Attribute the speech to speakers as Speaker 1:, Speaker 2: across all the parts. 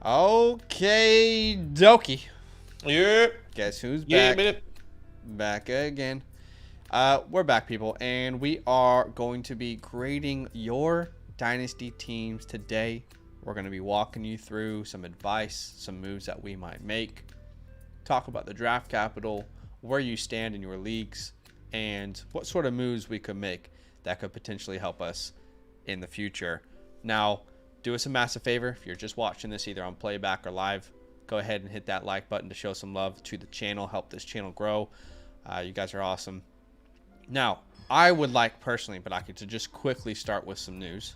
Speaker 1: Okay, dokie.
Speaker 2: Yep.
Speaker 1: Guess who's
Speaker 2: Yeah,
Speaker 1: back?
Speaker 2: minute.
Speaker 1: Back again. We're back, people, and we are going to be grading your Dynasty teams today. We're going to be walking you through some advice, some moves that we might make, talk about the draft capital, where you stand in your leagues, and what sort of moves we could make that could potentially help us in the future. Now, do us a massive favor. If you're just watching this either on playback or live, go ahead and hit that like button to show some love to the channel, help this channel grow. You guys are awesome. Now, I would like personally, but I could to just quickly start with some news,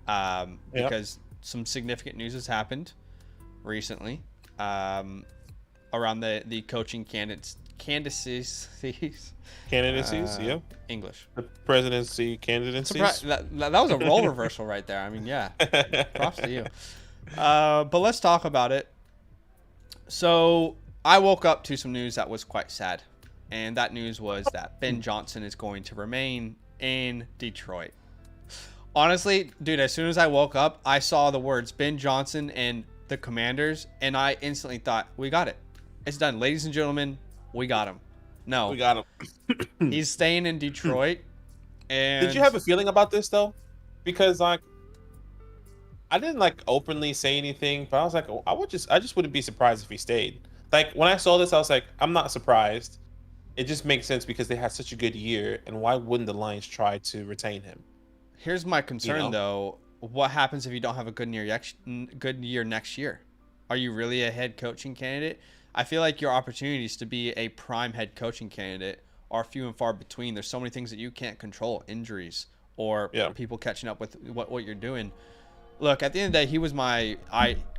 Speaker 1: because some significant news has happened recently around the coaching candidacies. English.
Speaker 2: The presidency candidacies.
Speaker 1: That was a role reversal right there. I mean, yeah, props to you. But let's talk about it. So I woke up to some news that was quite sad. And that news was that Ben Johnson is going to remain in Detroit. Honestly, dude, as soon as I woke up, I saw the words Ben Johnson and the Commanders, and I instantly thought, we got it. It's done. Ladies and gentlemen, we got him. No.
Speaker 2: We got him.
Speaker 1: He's staying in Detroit. And
Speaker 2: did you have a feeling about this, though? Because, like, I didn't, like, openly say anything, but I was like, oh, I just wouldn't be surprised if he stayed. Like, when I saw this, I was like, I'm not surprised. It just makes sense because they had such a good year, and why wouldn't the Lions try to retain him?
Speaker 1: Here's my concern, though. What happens if you don't have a good year next year? Are you really a head coaching candidate? I feel like your opportunities to be a prime head coaching candidate are few and far between. There's so many things that you can't control, injuries or people catching up with what you're doing. Look, at the end of the day, he was my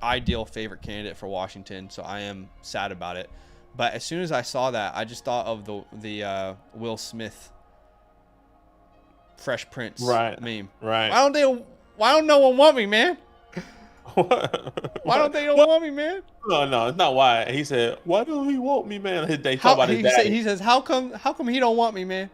Speaker 1: ideal favorite candidate for Washington, so I am sad about it. But as soon as I saw that, I just thought of the Will Smith Fresh Prince meme.
Speaker 2: Right.
Speaker 1: Why don't no one want me, man? Why don't they want me, man?
Speaker 2: No, it's not why. He said, "Why don't he want me, man?" They talk about his
Speaker 1: daddy. He says, "How come he don't want me, man?"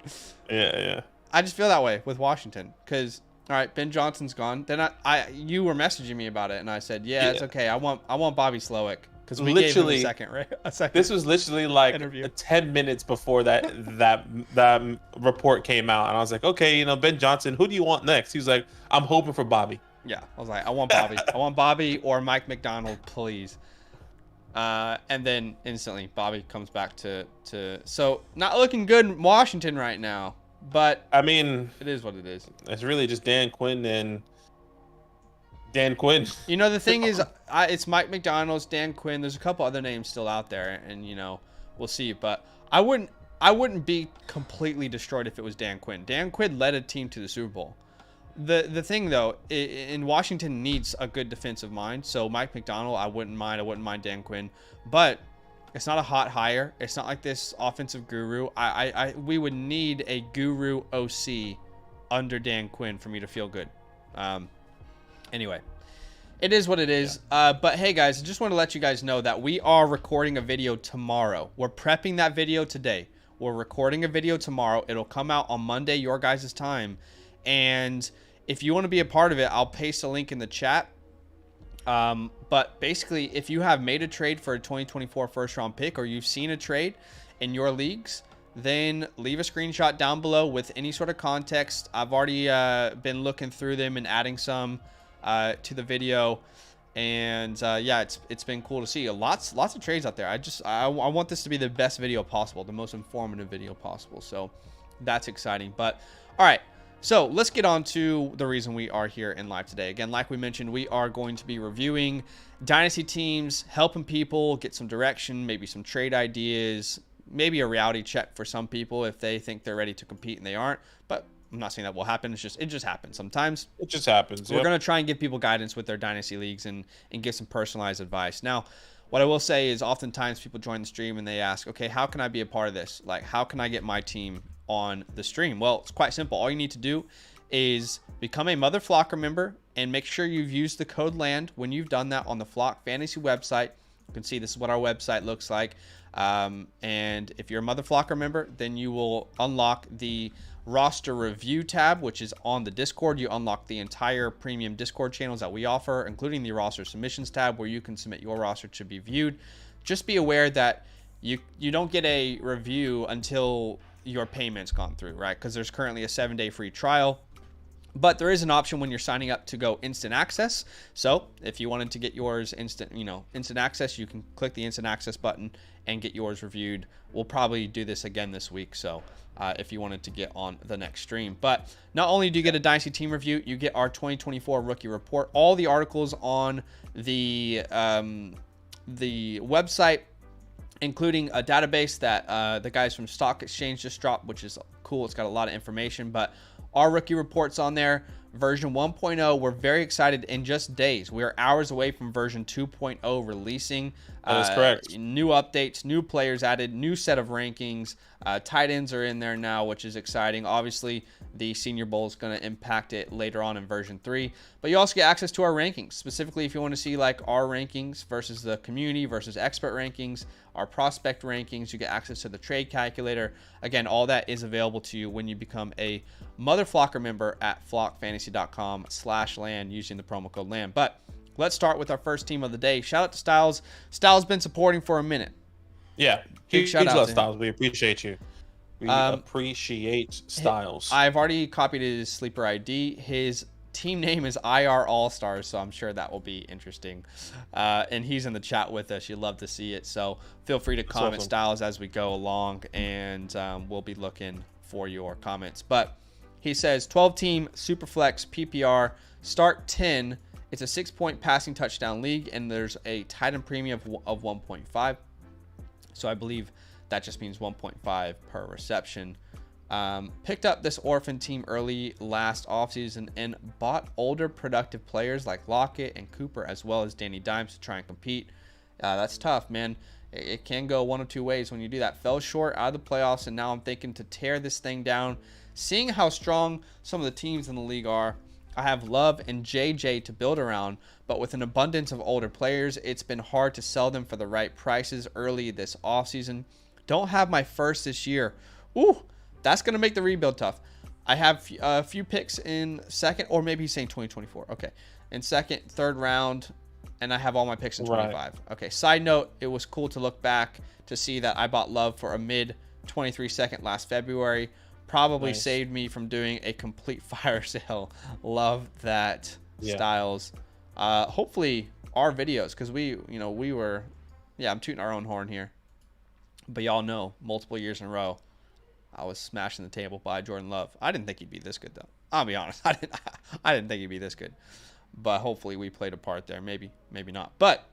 Speaker 2: Yeah.
Speaker 1: I just feel that way with Washington because all right, Ben Johnson's gone. Then you were messaging me about it, and I said, "Yeah, it's okay. I want Bobby Slowick." Because we gave him a second.
Speaker 2: This was literally like 10 minutes before that report came out, and I was like, okay, Ben Johnson, who do you want next? He was like, I'm hoping for Bobby.
Speaker 1: Yeah, I was like, I want Bobby. I want Bobby or Mike McDonald, please. And then instantly, Bobby comes back to so not looking good in Washington right now, but
Speaker 2: I mean,
Speaker 1: it is what it is.
Speaker 2: It's really just Dan Quinn and Dan Quinn.
Speaker 1: The thing is, it's Mike McDonald's, Dan Quinn. There's a couple other names still out there, and we'll see. But I wouldn't be completely destroyed if it was Dan Quinn. Dan Quinn led a team to the Super Bowl. The thing though, in Washington needs a good defensive mind. So Mike McDonald, I wouldn't mind Dan Quinn, but it's not a hot hire. It's not like this offensive guru. We would need a guru OC under Dan Quinn for me to feel good. Anyway, it is what it is. But hey, guys, I just want to let you guys know that we are recording a video tomorrow. We're prepping that video today. We're recording a video tomorrow. It'll come out on Monday, your guys' time. And if you want to be a part of it, I'll paste a link in the chat. But basically, if you have made a trade for a 2024 first-round pick or you've seen a trade in your leagues, then leave a screenshot down below with any sort of context. I've already been looking through them and adding some to the video, and yeah, it's been cool to see lots of trades out there. I want this to be the best video possible, the most informative video possible, so that's exciting. But all right, so let's get on to the reason we are here in live today. Again, like we mentioned, we are going to be reviewing Dynasty teams, helping people get some direction, maybe some trade ideas, maybe a reality check for some people if they think they're ready to compete and they aren't. But I'm not saying that will happen. It just happens sometimes.
Speaker 2: It just happens.
Speaker 1: We're going to try and give people guidance with their Dynasty leagues and give some personalized advice. Now, what I will say is oftentimes people join the stream and they ask, okay, how can I be a part of this? Like, how can I get my team on the stream? Well, it's quite simple. All you need to do is become a Mother Flocker member and make sure you've used the code LAND when you've done that on the Flock Fantasy website. You can see this is what our website looks like. And if you're a Mother Flocker member, then you will unlock the roster review tab, which is on the Discord. You unlock the entire premium Discord channels that we offer, including the roster submissions tab, where you can submit your roster to be viewed. Just be aware that you don't get a review until your payment's gone through, right? Because there's currently a 7-day free trial. But there is an option when you're signing up to go instant access. So if you wanted to get yours instant access, you can click the instant access button and get yours reviewed. We'll probably do this again this week. So if you wanted to get on the next stream, but not only do you get a Dynasty team review, you get our 2024 rookie report, all the articles on the website, including a database that the guys from Stock Exchange just dropped, which is cool. It's got a lot of information, but our rookie reports on there, version 1.0. We're very excited. In just days, we are hours away from version 2.0 releasing.
Speaker 2: That is correct.
Speaker 1: New updates, new players added, new set of rankings. Tight ends are in there now, which is exciting. Obviously, the Senior Bowl is going to impact it later on in version 3. But you also get access to our rankings. Specifically, if you want to see like our rankings versus the community versus expert rankings, our prospect rankings, you get access to the trade calculator. Again, all that is available to you when you become a Mother Flocker member at flockfantasy.com/land using the promo code LAND. But let's start with our first team of the day. Shout out to Styles. Styles been supporting for a minute.
Speaker 2: Yeah, huge
Speaker 1: shout out
Speaker 2: love,
Speaker 1: to
Speaker 2: Styles. We appreciate you. We appreciate Styles.
Speaker 1: I've already copied his sleeper ID. His team name is IR All Stars, so I'm sure that will be interesting. And he's in the chat with us. You'd love to see it. So feel free to comment
Speaker 2: awesome.
Speaker 1: Styles as we go along, and we'll be looking for your comments. But he says 12-team SuperFlex PPR start 10. It's a 6-point passing touchdown league, and there's a tight end premium of 1.5. So I believe that just means 1.5 per reception. Picked up this orphan team early last offseason and bought older productive players like Lockett and Cooper, as well as Danny Dimes, to try and compete. That's tough, man. It can go one of two ways when you do that. Fell short out of the playoffs, and now I'm thinking to tear this thing down. Seeing how strong some of the teams in the league are, I have Love and JJ to build around, but with an abundance of older players, it's been hard to sell them for the right prices early this offseason. Don't have my first this year. Ooh, that's going to make the rebuild tough. I have a few picks in second, or maybe he's saying 2024. Okay. In second, third round, and I have all my picks in 25. Right. Okay. Side note, it was cool to look back to see that I bought Love for a mid 23 second last February. Probably nice. Saved me from doing a complete fire sale. Love that, Styles. Hopefully our videos, because we were, I'm tooting our own horn here. But y'all know, multiple years in a row, I was smashing the table by Jordan Love. I didn't think he'd be this good, though. I'll be honest. I didn't think he'd be this good. But hopefully we played a part there. Maybe not. But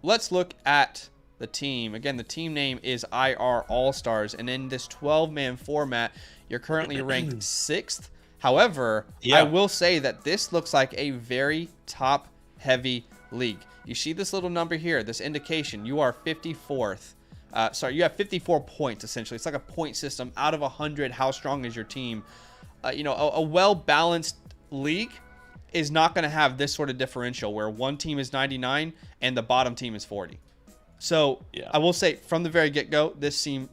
Speaker 1: let's look at the team. Again, the team name is IR All-Stars. And in this 12-man format, you're currently ranked 6th. However, I will say that this looks like a very top-heavy league. You see this little number here, this indication. You are 54th. You have 54 points, essentially. It's like a point system. Out of 100, how strong is your team? A well-balanced league is not going to have this sort of differential where one team is 99 and the bottom team is 40. So I will say from the very get-go, this league,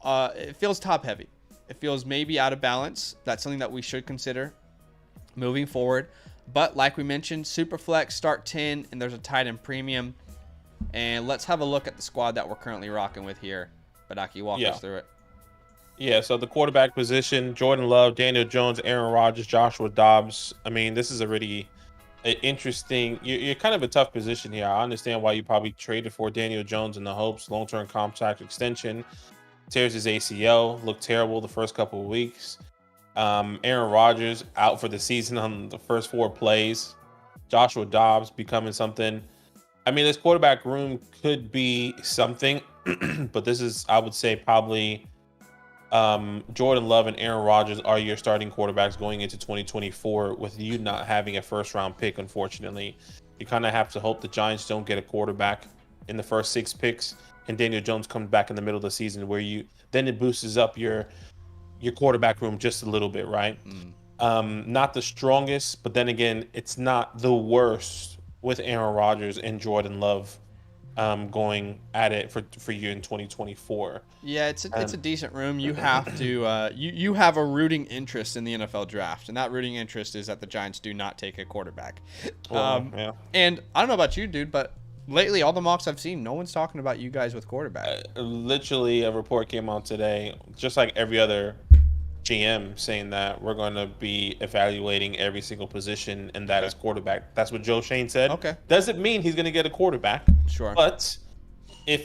Speaker 1: it feels top-heavy. It feels maybe out of balance. That's something that we should consider moving forward. But like we mentioned, SuperFlex start 10, and there's a tight end premium. And let's have a look at the squad that we're currently rocking with here. Badaki, walk us through it.
Speaker 2: Yeah, so the quarterback position, Jordan Love, Daniel Jones, Aaron Rodgers, Joshua Dobbs. I mean, this is a really interesting, you're kind of a tough position here. I understand why you probably traded for Daniel Jones in the hopes, long-term contract extension. Tears his ACL, looked terrible the first couple of weeks. Aaron Rodgers out for the season on the first 4 plays. Joshua Dobbs becoming something. I mean, this quarterback room could be something, but this is, I would say, probably Jordan Love and Aaron Rodgers are your starting quarterbacks going into 2024 with you not having a first-round pick, unfortunately. You kind of have to hope the Giants don't get a quarterback in the first 6 picks and Daniel Jones comes back in the middle of the season where then it boosts up your quarterback room just a little bit, right? Not the strongest, but then again, it's not the worst with Aaron Rodgers and Jordan Love going at it for you in 2024.
Speaker 1: Yeah, it's a decent room. You have to you have a rooting interest in the NFL draft, and that rooting interest is that the Giants do not take a quarterback.
Speaker 2: Well, yeah.
Speaker 1: And I don't know about you, dude, but lately all the mocks I've seen, no one's talking about you guys with quarterback.
Speaker 2: Literally, a report came out today, just like every other GM, saying that we're going to be evaluating every single position, and that is quarterback. That's what Joe Shane said.
Speaker 1: Okay.
Speaker 2: Doesn't mean he's going to get a quarterback.
Speaker 1: Sure.
Speaker 2: But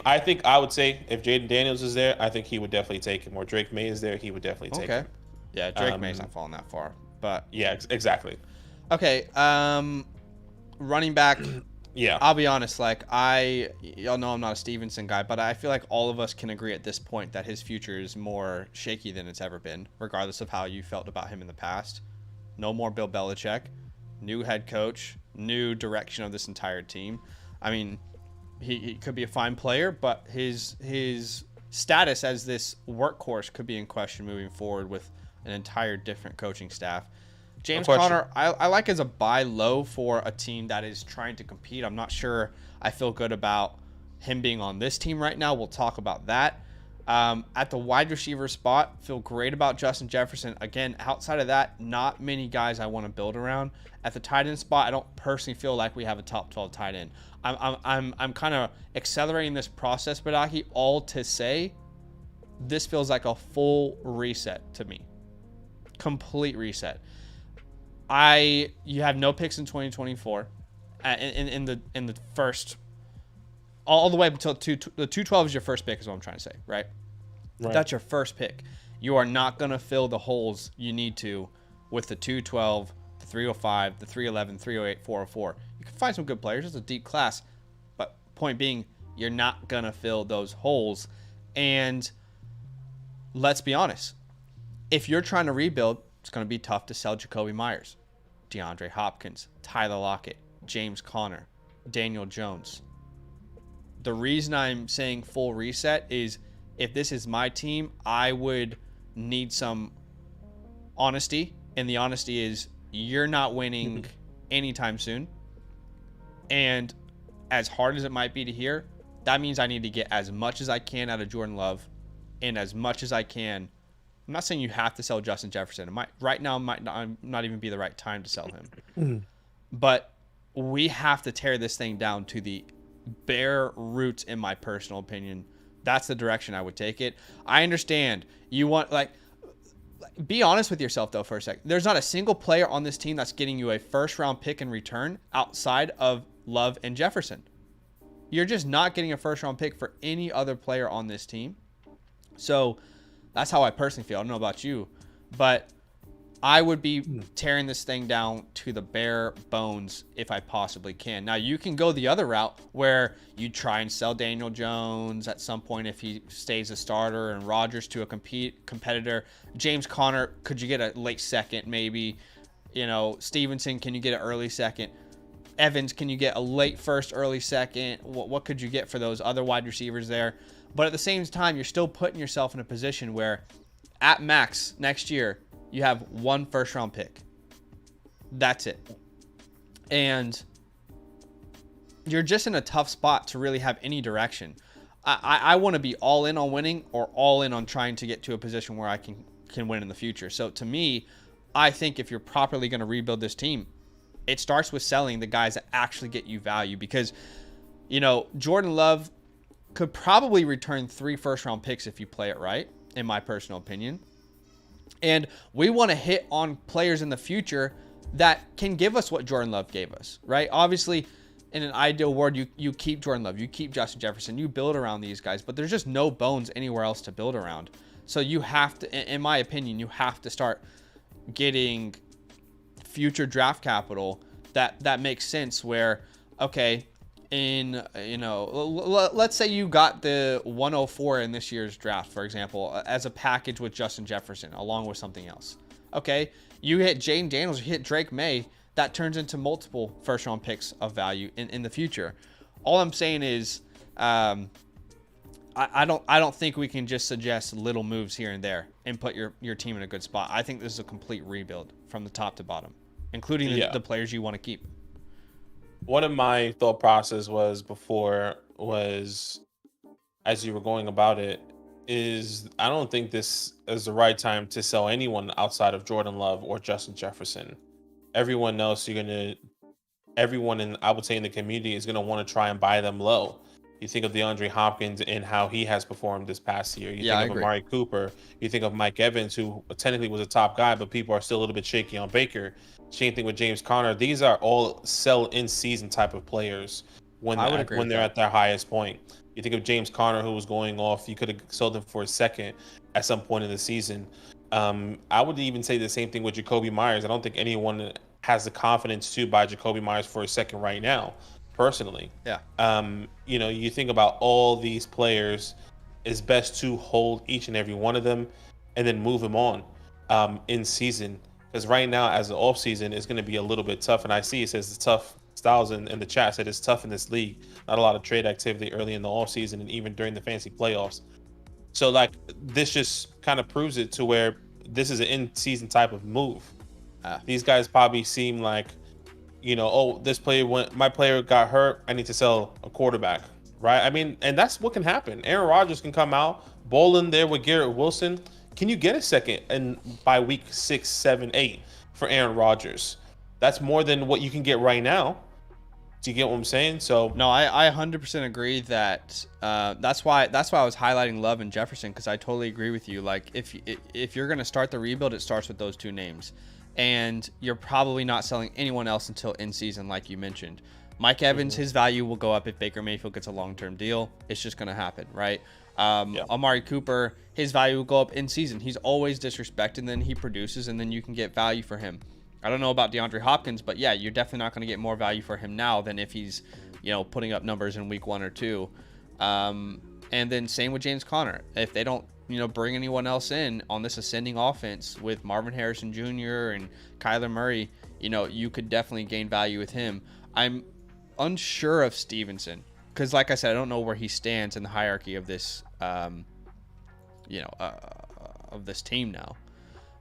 Speaker 2: I would say if Jaden Daniels is there, I think he would definitely take him. Or Drake May is there, he would definitely take him.
Speaker 1: Yeah, Drake May's not falling that far. But
Speaker 2: yeah, exactly.
Speaker 1: Okay. Running back.
Speaker 2: Yeah.
Speaker 1: I'll be honest, like y'all know I'm not a Stevenson guy, but I feel like all of us can agree at this point that his future is more shaky than it's ever been, regardless of how you felt about him in the past. No more Bill Belichick, new head coach, new direction of this entire team. I mean, he could be a fine player, but his status as this workhorse could be in question moving forward with an entire different coaching staff. James Conner, I like as a buy low for a team that is trying to compete. I'm not sure I feel good about him being on this team right now. We'll talk about that. At the wide receiver spot, feel great about Justin Jefferson. Again, outside of that, not many guys I want to build around. At the tight end spot, I don't personally feel like we have a top 12 tight end. I'm kind of accelerating this process, but Aki, all to say, this feels like a full reset to me. Complete reset. You have no picks in 2024, in the first, all the way until the 212 is your first pick, is what I'm trying to say, right? That's your first pick. You are not gonna fill the holes you need to with the 212, the 305, the 311, 308, 404. You can find some good players. It's a deep class, but point being, you're not gonna fill those holes. And let's be honest, if you're trying to rebuild, it's gonna be tough to sell Jacoby Myers, DeAndre Hopkins, Tyler Lockett, James Conner, Daniel Jones. The reason I'm saying full reset is if this is my team, I would need some honesty. And the honesty is you're not winning anytime soon. And as hard as it might be to hear, that means I need to get as much as I can out of Jordan Love and as much as I can. I'm not saying you have to sell Justin Jefferson. Right now might not even be the right time to sell him. But we have to tear this thing down to the bare roots, in my personal opinion. That's the direction I would take it. I understand you want, be honest with yourself, though, for a sec. There's not a single player on this team that's getting you a first-round pick in return outside of Love and Jefferson. You're just not getting a first-round pick for any other player on this team. So that's how I personally feel. I don't know about you, but I would be tearing this thing down to the bare bones if I possibly can. Now, you can go the other route where you try and sell Daniel Jones at some point if he stays a starter, and Rodgers to a competitor. James Conner, could you get a late second maybe? Stevenson, can you get an early second? Evans, can you get a late first, early second? What could you get for those other wide receivers there? But at the same time, you're still putting yourself in a position where at max next year, you have one first-round pick. That's it. And you're just in a tough spot to really have any direction. I want to be all in on winning or all in on trying to get to a position where I can win in the future. So to me, I think if you're properly going to rebuild this team, it starts with selling the guys that actually get you value. Because, Jordan Love could probably return 3 first-round picks if you play it right, in my personal opinion. And we want to hit on players in the future that can give us what Jordan Love gave us, right? Obviously, in an ideal world, you keep Jordan Love, you keep Justin Jefferson, you build around these guys, but there's just no bones anywhere else to build around. So you have to, in my opinion, you have to start getting future draft capital that makes sense where, okay, let's say you got the 104 in this year's draft, for example, as a package with Justin Jefferson along with something else. Okay, you hit Jaden Daniels, you hit Drake May, that turns into multiple first-round picks of value in the future. All I'm saying is, I don't think we can just suggest little moves here and there and put your team in a good spot. I think this is a complete rebuild from the top to bottom, including the players you want to keep.
Speaker 2: One of my thought process was before was, as you were going about it, is I don't think this is the right time to sell anyone outside of Jordan Love or Justin Jefferson. Everyone else, everyone in, I would say, in the community is gonna want to try and buy them low. You think of DeAndre Hopkins and how he has performed this past year. You
Speaker 1: Yeah, I
Speaker 2: think of
Speaker 1: agree.
Speaker 2: Amari Cooper. You think of Mike Evans, who technically was a top guy, but people are still a little bit shaky on Baker. Same thing with James Conner. These are all sell in season type of players
Speaker 1: I would agree
Speaker 2: when
Speaker 1: with
Speaker 2: they're
Speaker 1: that.
Speaker 2: at their highest point. You think of James Conner, who was going off. You could have sold him for a second at some point in the season. I would even say the same thing with Jacoby Myers. I don't think anyone has the confidence to buy Jacoby Myers for a second right now, personally.
Speaker 1: Yeah.
Speaker 2: You think about all these players, it's best to hold each and every one of them and then move them on in season. Because right now, as the off season, it's going to be a little bit tough. And I see it says it's tough. Styles in the chat said it's tough in this league. Not a lot of trade activity early in the off season and even during the fantasy playoffs. So like this just kind of proves it to where this is an in season type of move. These guys probably seem like, oh, this player went, my player got hurt, I need to sell a quarterback, right? I mean, and that's what can happen. Aaron Rodgers can come out, bowl in there with Garrett Wilson. Can you get a second and by week 6, 7, 8 for Aaron Rodgers? That's more than what you can get right now. Do you get what I'm saying? So
Speaker 1: No, I 100% agree that that's why I was highlighting Love and Jefferson, because I totally agree with you. Like if you're gonna start the rebuild, it starts with those two names, and you're probably not selling anyone else until in season, like you mentioned. Mike Evans, his value will go up if Baker Mayfield gets a long-term deal. It's just gonna happen, right?
Speaker 2: yeah.
Speaker 1: Amari Cooper, his value will go up in season. He's always disrespected, and then he produces, and then you can get value for him. I don't know about DeAndre Hopkins, but yeah, you're definitely not going to get more value for him now than if he's, putting up numbers in week 1 or 2. And then same with James Conner. If they don't, bring anyone else in on this ascending offense with Marvin Harrison Jr. and Kyler Murray, you could definitely gain value with him. I'm unsure of Stevenson because, like I said, I don't know where he stands in the hierarchy of this, of this team now.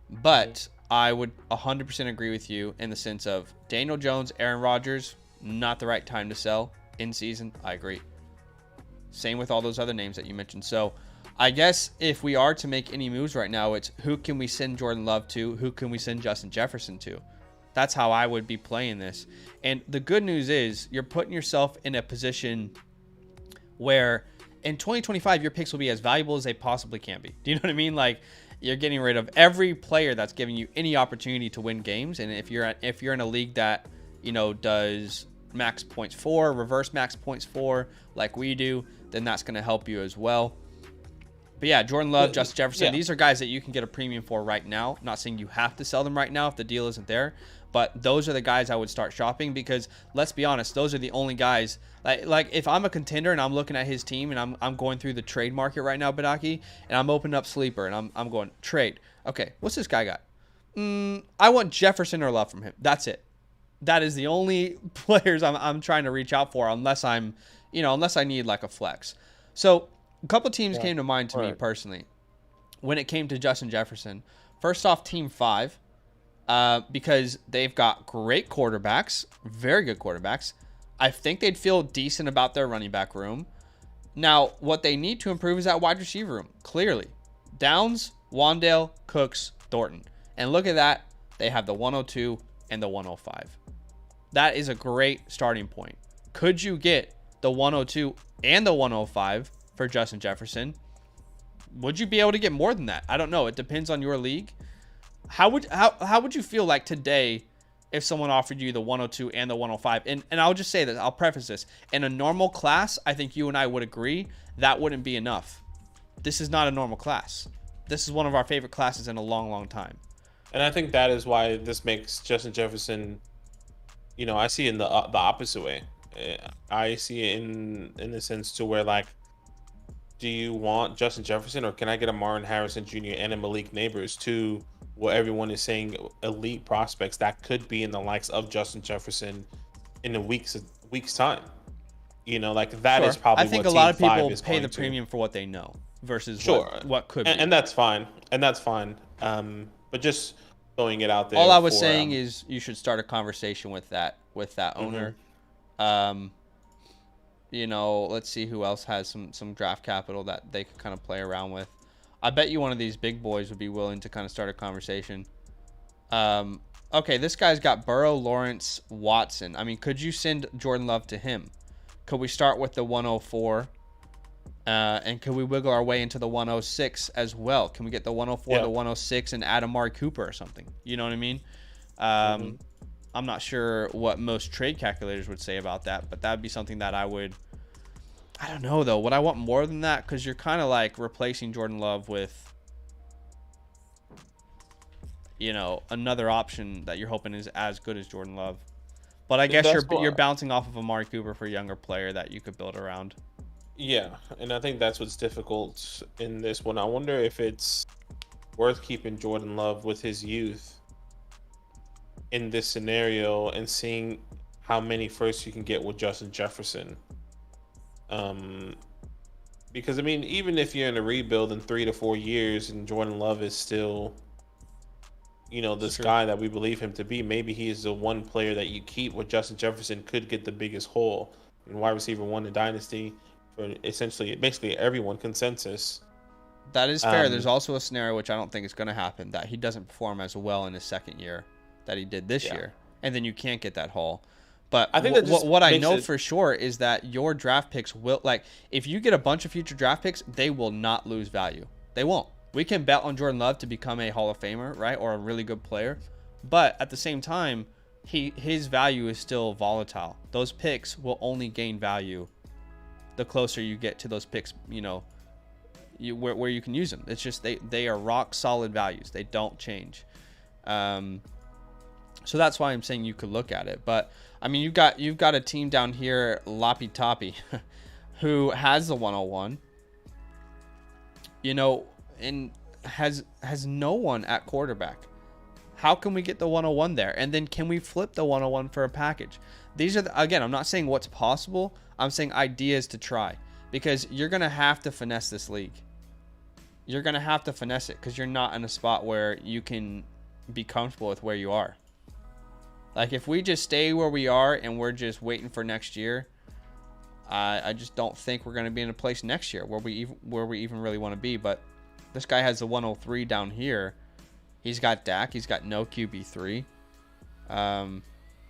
Speaker 1: But I would 100% agree with you in the sense of Daniel Jones, Aaron Rodgers, not the right time to sell in season. I agree. Same with all those other names that you mentioned. So I guess if we are to make any moves right now, it's who can we send Jordan Love to? Who can we send Justin Jefferson to? That's how I would be playing this. And the good news is you're putting yourself in a position where in 2025, your picks will be as valuable as they possibly can be. Do you know what I mean? Like, you're getting rid of every player that's giving you any opportunity to win games. And if you're in a league that, does max points 4, reverse max points 4, like we do, then that's going to help you as well. But yeah, Jordan Love, Justin Jefferson, these are guys that you can get a premium for right now. I'm not saying you have to sell them right now if the deal isn't there, but those are the guys I would start shopping because let's be honest, those are the only guys. Like if I'm a contender and I'm looking at his team and I'm going through the trade market right now, Badaki, and I'm opening up Sleeper and I'm going trade. Okay, what's this guy got? I want Jefferson or Love from him. That's it. That is the only players I'm trying to reach out for unless unless I need like a flex. So a couple teams came to mind to me personally when it came to Justin Jefferson. First off, Team 5, because they've got great quarterbacks, very good quarterbacks. I think they'd feel decent about their running back room. Now, what they need to improve is that wide receiver room, clearly. Downs, Wandale, Cooks, Thornton. And look at that. They have the 102 and the 105. That is a great starting point. Could you get the 102 and the 105 for Justin Jefferson? Would you be able to get more than that? I don't know. It depends on your league. How would you feel like today if someone offered you the 102 and the 105? And I'll just say this. I'll preface this. In a normal class, I think you and I would agree that wouldn't be enough. This is not a normal class. This is one of our favorite classes in a long, long time.
Speaker 2: And I think that is why this makes Justin Jefferson, I see it in the opposite way. I see it in the sense to where, like, do you want Justin Jefferson or can I get a Marvin Harrison Jr. and a Malik Neighbors, to what everyone is saying elite prospects that could be in the likes of Justin Jefferson in a week's time? Like that is probably.
Speaker 1: I think
Speaker 2: what
Speaker 1: a lot of
Speaker 2: Team 5
Speaker 1: people
Speaker 2: is
Speaker 1: pay
Speaker 2: going
Speaker 1: the
Speaker 2: to.
Speaker 1: premium for what they know versus
Speaker 2: Sure.
Speaker 1: what could be.
Speaker 2: And that's fine. But just throwing it out there.
Speaker 1: All I was saying is you should start a conversation with that owner. You know, let's see who else has some draft capital that they could kind of play around with. I bet you one of these big boys would be willing to kind of start a conversation. Okay, this guy's got Burrow, Lawrence, Watson. I mean, could you send Jordan Love to him? Could we start with the 104? And could we wiggle our way into the 106 as well? Can we get the 104, the 106, and add Amari Cooper or something? You know what I mean? I'm not sure what most trade calculators would say about that, but that would be something that I don't know, though. Would I want more than that? Because you're kind of like replacing Jordan Love with, you know, another option that you're hoping is as good as Jordan Love. But I guess you're bouncing off of Amari Cooper for a younger player that you could build around.
Speaker 2: Yeah, and I think that's what's difficult in this one. I wonder if it's worth keeping Jordan Love with his youth in this scenario and seeing how many firsts you can get with Justin Jefferson. Because, I mean, even if you're in a rebuild in 3 to 4 years and Jordan Love is still, you know, this guy that we believe him to be, maybe he is the one player that you keep with Justin Jefferson could get the biggest hole in wide receiver 1 in Dynasty. Essentially, basically everyone consensus.
Speaker 1: That is fair. There's also a scenario which I don't think is going to happen, that he doesn't perform as well in his second year that he did this year, and then you can't get that haul. But I think what I know for sure is that your draft picks will, like, if you get a bunch of future draft picks, they will not lose value. They won't. We can bet on Jordan Love to become a Hall of Famer, right, or a really good player, but at the same time, his value is still volatile. Those picks will only gain value the closer you get to those picks, you know, where you can use them. It's just they are rock solid values. They don't change. So that's why I'm saying you could look at it. But I mean, you've got a team down here, Loppy Toppy, who has the 101, you know, and has no one at quarterback. How can we get the 101 there? And then can we flip the 101 for a package? These are again, I'm not saying what's possible. I'm saying ideas to try, because you're going to have to finesse this league. You're going to have to finesse it because you're not in a spot where you can be comfortable with where you are. Like, if we just stay where we are and we're just waiting for next year, I just don't think we're going to be in a place next year where we even really want to be. But this guy has the 103 down here. He's got Dak. He's got no QB3.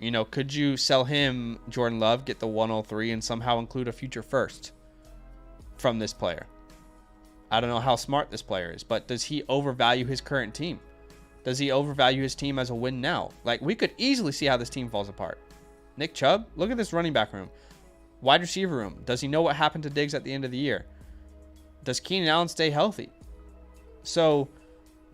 Speaker 1: You know, could you sell him Jordan Love, get the 103, and somehow include a future first from this player? I don't know how smart this player is, but does he overvalue his current team? Does he overvalue his team as a win now? Like, we could easily see how this team falls apart. Nick Chubb, look at this running back room. Wide receiver room. Does he know what happened to Diggs at the end of the year? Does Keenan Allen stay healthy? So,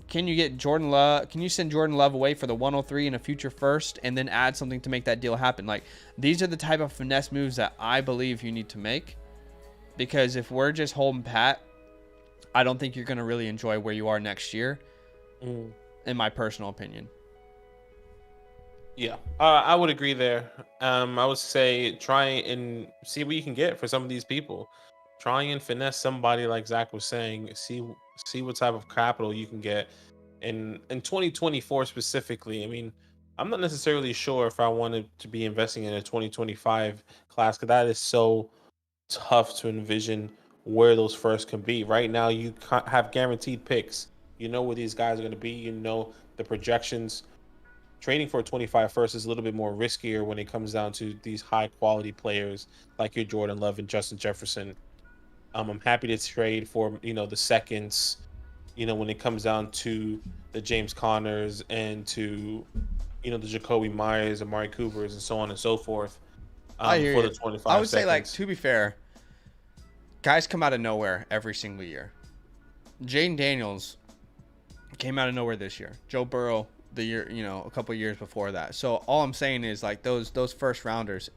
Speaker 1: can you get Jordan Love? Can you send Jordan Love away for the 103 and a future first, and then add something to make that deal happen? Like, these are the type of finesse moves that I believe you need to make, because if we're just holding pat, I don't think you're going to really enjoy where you are next year, in my personal opinion.
Speaker 2: Yeah, I would agree there. I would say try and see what you can get for some of these people. Try and finesse somebody, like Zach was saying. See what type of capital you can get in 2024 specifically. I mean, I'm not necessarily sure if I wanted to be investing in a 2025 class, because that is so tough to envision where those first can be. Right now, you have guaranteed picks. You know where these guys are going to be. You know the projections. Trading for a 25 first is a little bit more riskier when it comes down to these high quality players like your Jordan Love and Justin Jefferson. I'm happy to trade for, you know, the seconds, you know, when it comes down to the James Connors and to, you know, the Jacoby Myers, Amari Coopers, and so on and so forth.
Speaker 1: I hear
Speaker 2: for
Speaker 1: you.
Speaker 2: the 25
Speaker 1: I would
Speaker 2: seconds.
Speaker 1: say, like, to be fair, guys come out of nowhere every single year. Jaden Daniels came out of nowhere this year. Joe Burrow the year, you know, a couple of years before that. So all I'm saying is, like, those first rounders,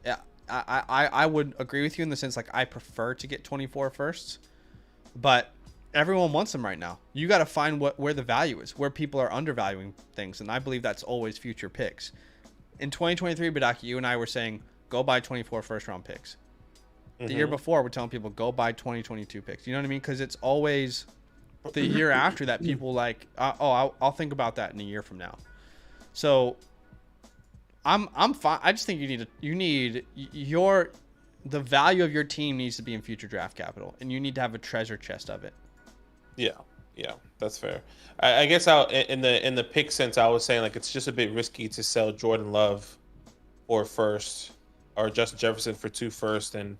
Speaker 1: I would agree with you in the sense, like, I prefer to get 24 firsts, but everyone wants them right now. You got to find where the value is, where people are undervaluing things, and I believe that's always future picks. In 2023, Badaki, you and I were saying go buy 24 first round picks. The year before, we're telling people go buy 2022 picks. You know what I mean? Because it's always the year after that people like, I'll think about that in a year from now. So I'm fine. I just think you need your the value of your team needs to be in future draft capital, and you need to have a treasure chest of it.
Speaker 2: Yeah, that's fair. I guess in the pick sense, I was saying like it's just a bit risky to sell Jordan Love for first or Justin Jefferson for 2 first, and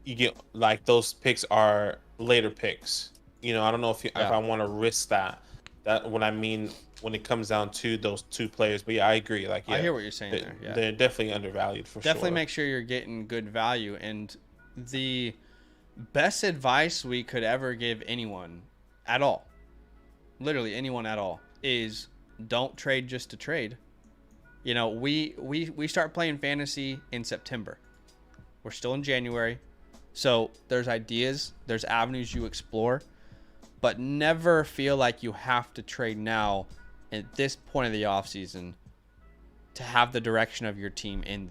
Speaker 2: you get like those picks are later picks. You know, I don't know if I want to risk that. That what I mean when it comes down to those 2 players. But yeah, I agree. Like, yeah,
Speaker 1: I hear what you're saying there. Yeah,
Speaker 2: they're definitely undervalued for sure.
Speaker 1: Definitely make sure you're getting good value. And the best advice we could ever give anyone at all, literally anyone at all, is don't trade just to trade. You know, we start playing fantasy in September. We're still in January. So there's ideas, there's avenues you explore, but never feel like you have to trade now at this point of the offseason to have the direction of your team in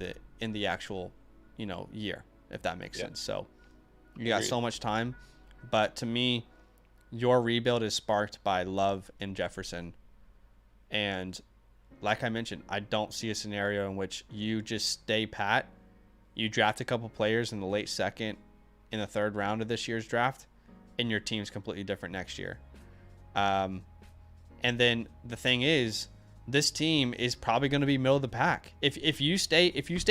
Speaker 1: the actual, you know, year, if that makes sense. So you got so much time, but to me, your rebuild is sparked by Love and Jefferson. And like I mentioned, I don't see a scenario in which you just stay pat. You draft a couple players in the late second, in the 3rd round of this year's draft, and your team's completely different next year. And then the thing is, this team is probably going to be middle of the pack. If you stay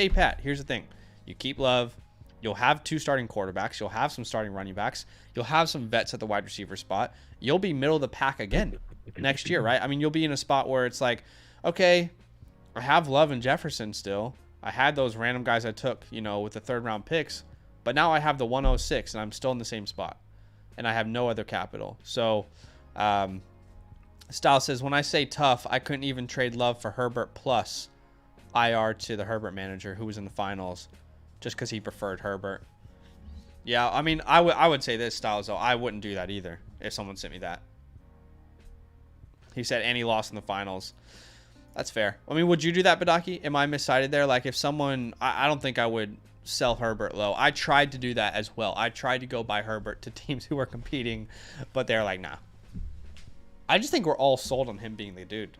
Speaker 1: pat, here's the thing: you keep Love, you'll have 2 starting quarterbacks, you'll have some starting running backs, you'll have some vets at the wide receiver spot. You'll be middle of the pack again next year, right? I mean, you'll be in a spot where it's like, okay, I have Love and Jefferson still. I had those random guys I took, you know, with the 3rd round picks. But now I have the 106, and I'm still in the same spot. And I have no other capital. So, Style says, when I say tough, I couldn't even trade Love for Herbert plus IR to the Herbert manager who was in the finals just because he preferred Herbert. Yeah, I mean, I would say this, Styles, though. I wouldn't do that either if someone sent me that. He said, and he lost in the finals. That's fair. I mean, would you do that, Badaki? Am I miscited there? Like, if someone... I don't think I would sell Herbert low. I tried to do that as well. I tried to go buy Herbert to teams who were competing, but they're like, nah. I just think we're all sold on him being the dude.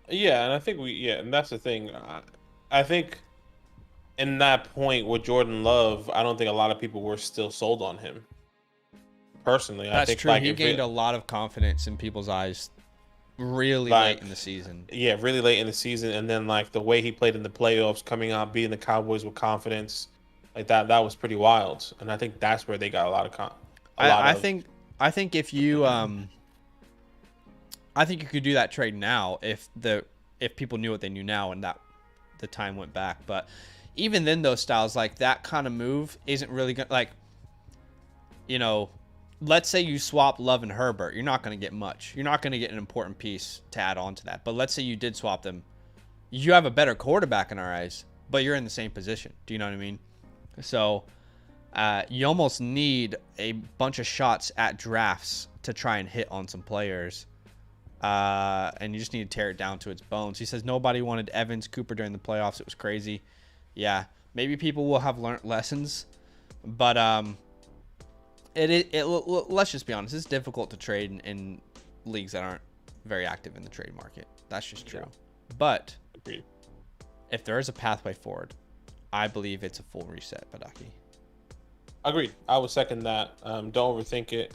Speaker 2: Yeah, and I think and that's the thing. I think in that point with Jordan Love, I don't think a lot of people were still sold on him. Personally,
Speaker 1: that's
Speaker 2: I think
Speaker 1: true. He gained a lot of confidence in people's eyes really late in the season.
Speaker 2: Yeah, really late in the season, and then like the way he played in the playoffs, coming out beating the Cowboys with confidence, like that was pretty wild. And I think that's where they got a lot of
Speaker 1: I think if you I think you could do that trade now if people knew what they knew now and that the time went back. But even then, those Styles, like that kind of move isn't really gonna, like, you know, let's say you swap Love and Herbert, you're not going to get much. You're not going to get an important piece to add on to that. But let's say you did swap them. You have a better quarterback in our eyes, but you're in the same position. Do you know what I mean? So you almost need a bunch of shots at drafts to try and hit on some players. And you just need to tear it down to its bones. He says nobody wanted Evans, Cooper during the playoffs. It was crazy. Yeah, maybe people will have learned lessons, but let's just be honest. It's difficult to trade in leagues that aren't very active in the trade market. That's just true. Yeah. But
Speaker 2: agreed.
Speaker 1: If there is a pathway forward, I believe it's a full reset, Badaki.
Speaker 2: Agreed. I would second that. Don't overthink it.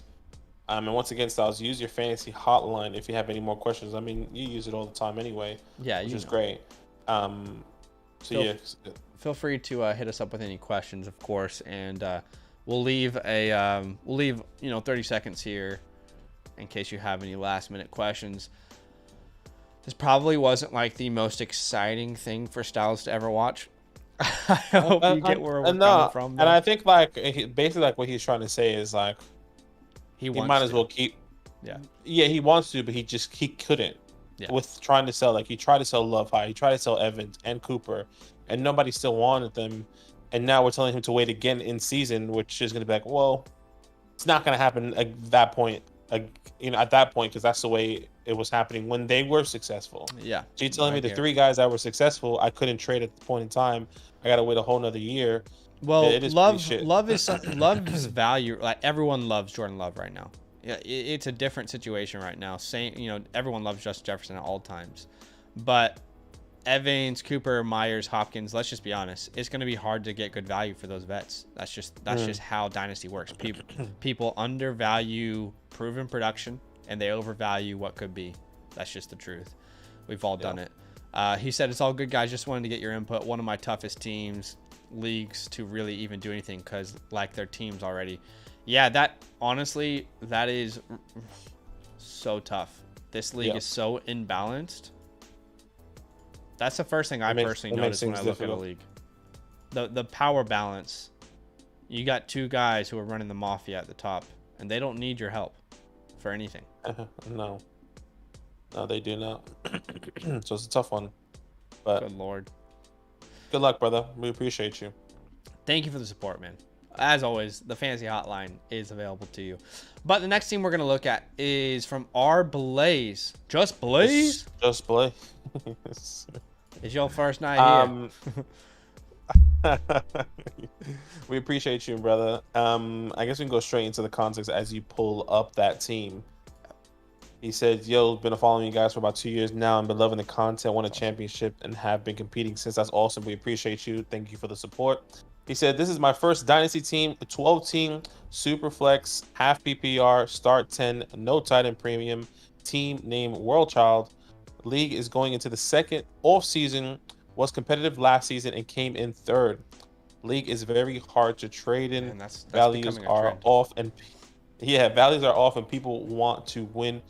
Speaker 2: And once again, Styles, use your fantasy hotline if you have any more questions. I mean, you use it all the time anyway.
Speaker 1: Yeah,
Speaker 2: which is great.
Speaker 1: Feel free to hit us up with any questions, of course, and we'll leave 30 seconds here in case you have any last minute questions. This probably wasn't like the most exciting thing for Styles to ever watch. I hope you get where we're coming from.
Speaker 2: And I think like basically like what he's trying to say is like he might as well keep. Yeah, he wants to, but he couldn't. Yeah. With trying to sell, like he tried to sell Love high, he tried to sell Evans and Cooper, and nobody still wanted them. And now we're telling him to wait again in season, which is going to be like, well, it's not going to happen at that point. At that point, because that's the way it was happening when they were successful.
Speaker 1: Yeah.
Speaker 2: So you're telling me the 3 guys that were successful, I couldn't trade at the point in time. I got to wait a whole nother year.
Speaker 1: Well, Love's value. Like everyone loves Jordan Love right now. Yeah, it's a different situation right now. Everyone loves Justin Jefferson at all times, but Evans, Cooper, Myers, Hopkins. Let's just be honest. It's going to be hard to get good value for those vets. That's just how Dynasty works. People undervalue proven production and they overvalue what could be. That's just the truth. We've all done it. He said, it's all good, guys. Just wanted to get your input. One of my toughest leagues to really even do anything because like their teams already. Yeah, that honestly, that is so tough. This league is so imbalanced. That's the first thing I personally notice when I look at a league. The power balance. You got two guys who are running the mafia at the top, and they don't need your help for anything.
Speaker 2: No, they do not. So it's a tough one. But
Speaker 1: good Lord.
Speaker 2: Good luck, brother. We appreciate you.
Speaker 1: Thank you for the support, man. As always, the fantasy hotline is available to you. But the next team we're going to look at is from RBlaze. Just Blaze?
Speaker 2: Just Blaze.
Speaker 1: It's your first night here.
Speaker 2: We appreciate you, brother. I guess we can go straight into the context as you pull up that team. He said, yo, been following you guys for about 2 years now and been loving the content, won a championship, and have been competing since. That's awesome. We appreciate you. Thank you for the support. He said, this is my first Dynasty team, a 12-team, SuperFlex, half PPR, start 10, no tight end premium, team named World Child. League is going into the second off season, was competitive last season and came in third. League is very hard to trade in.
Speaker 1: Man, that's
Speaker 2: values are off and values are off and people want to win.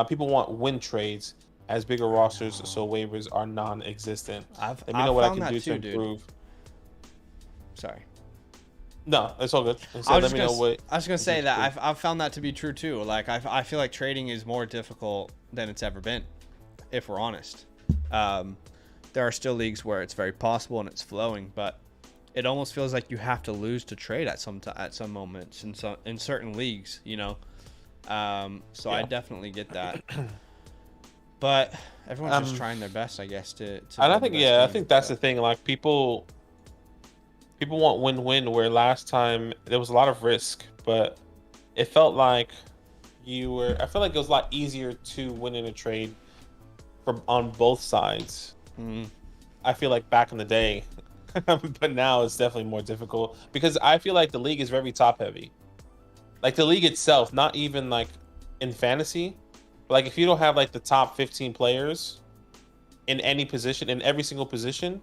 Speaker 2: People want win trades as bigger rosters, so waivers are non-existent. Let me know what I can do to improve.
Speaker 1: Dude. Sorry.
Speaker 2: No, it's all good.
Speaker 1: I was just gonna say that I've found that to be true too. Like I feel like trading is more difficult than it's ever been, if we're honest. There are still leagues where it's very possible and it's flowing, but it almost feels like you have to lose to trade at some moments in certain leagues, you know. So I definitely get that. But everyone's just trying their best, I guess. And
Speaker 2: I think that's the thing. Like people want win-win, where last time there was a lot of risk, but it felt like I feel like it was a lot easier to win in a trade on both sides. I feel like back in the day, but now it's definitely more difficult because I feel like the league is very top heavy. Like the league itself, not even like in fantasy, but like if you don't have like the top 15 players in any position, in every single position,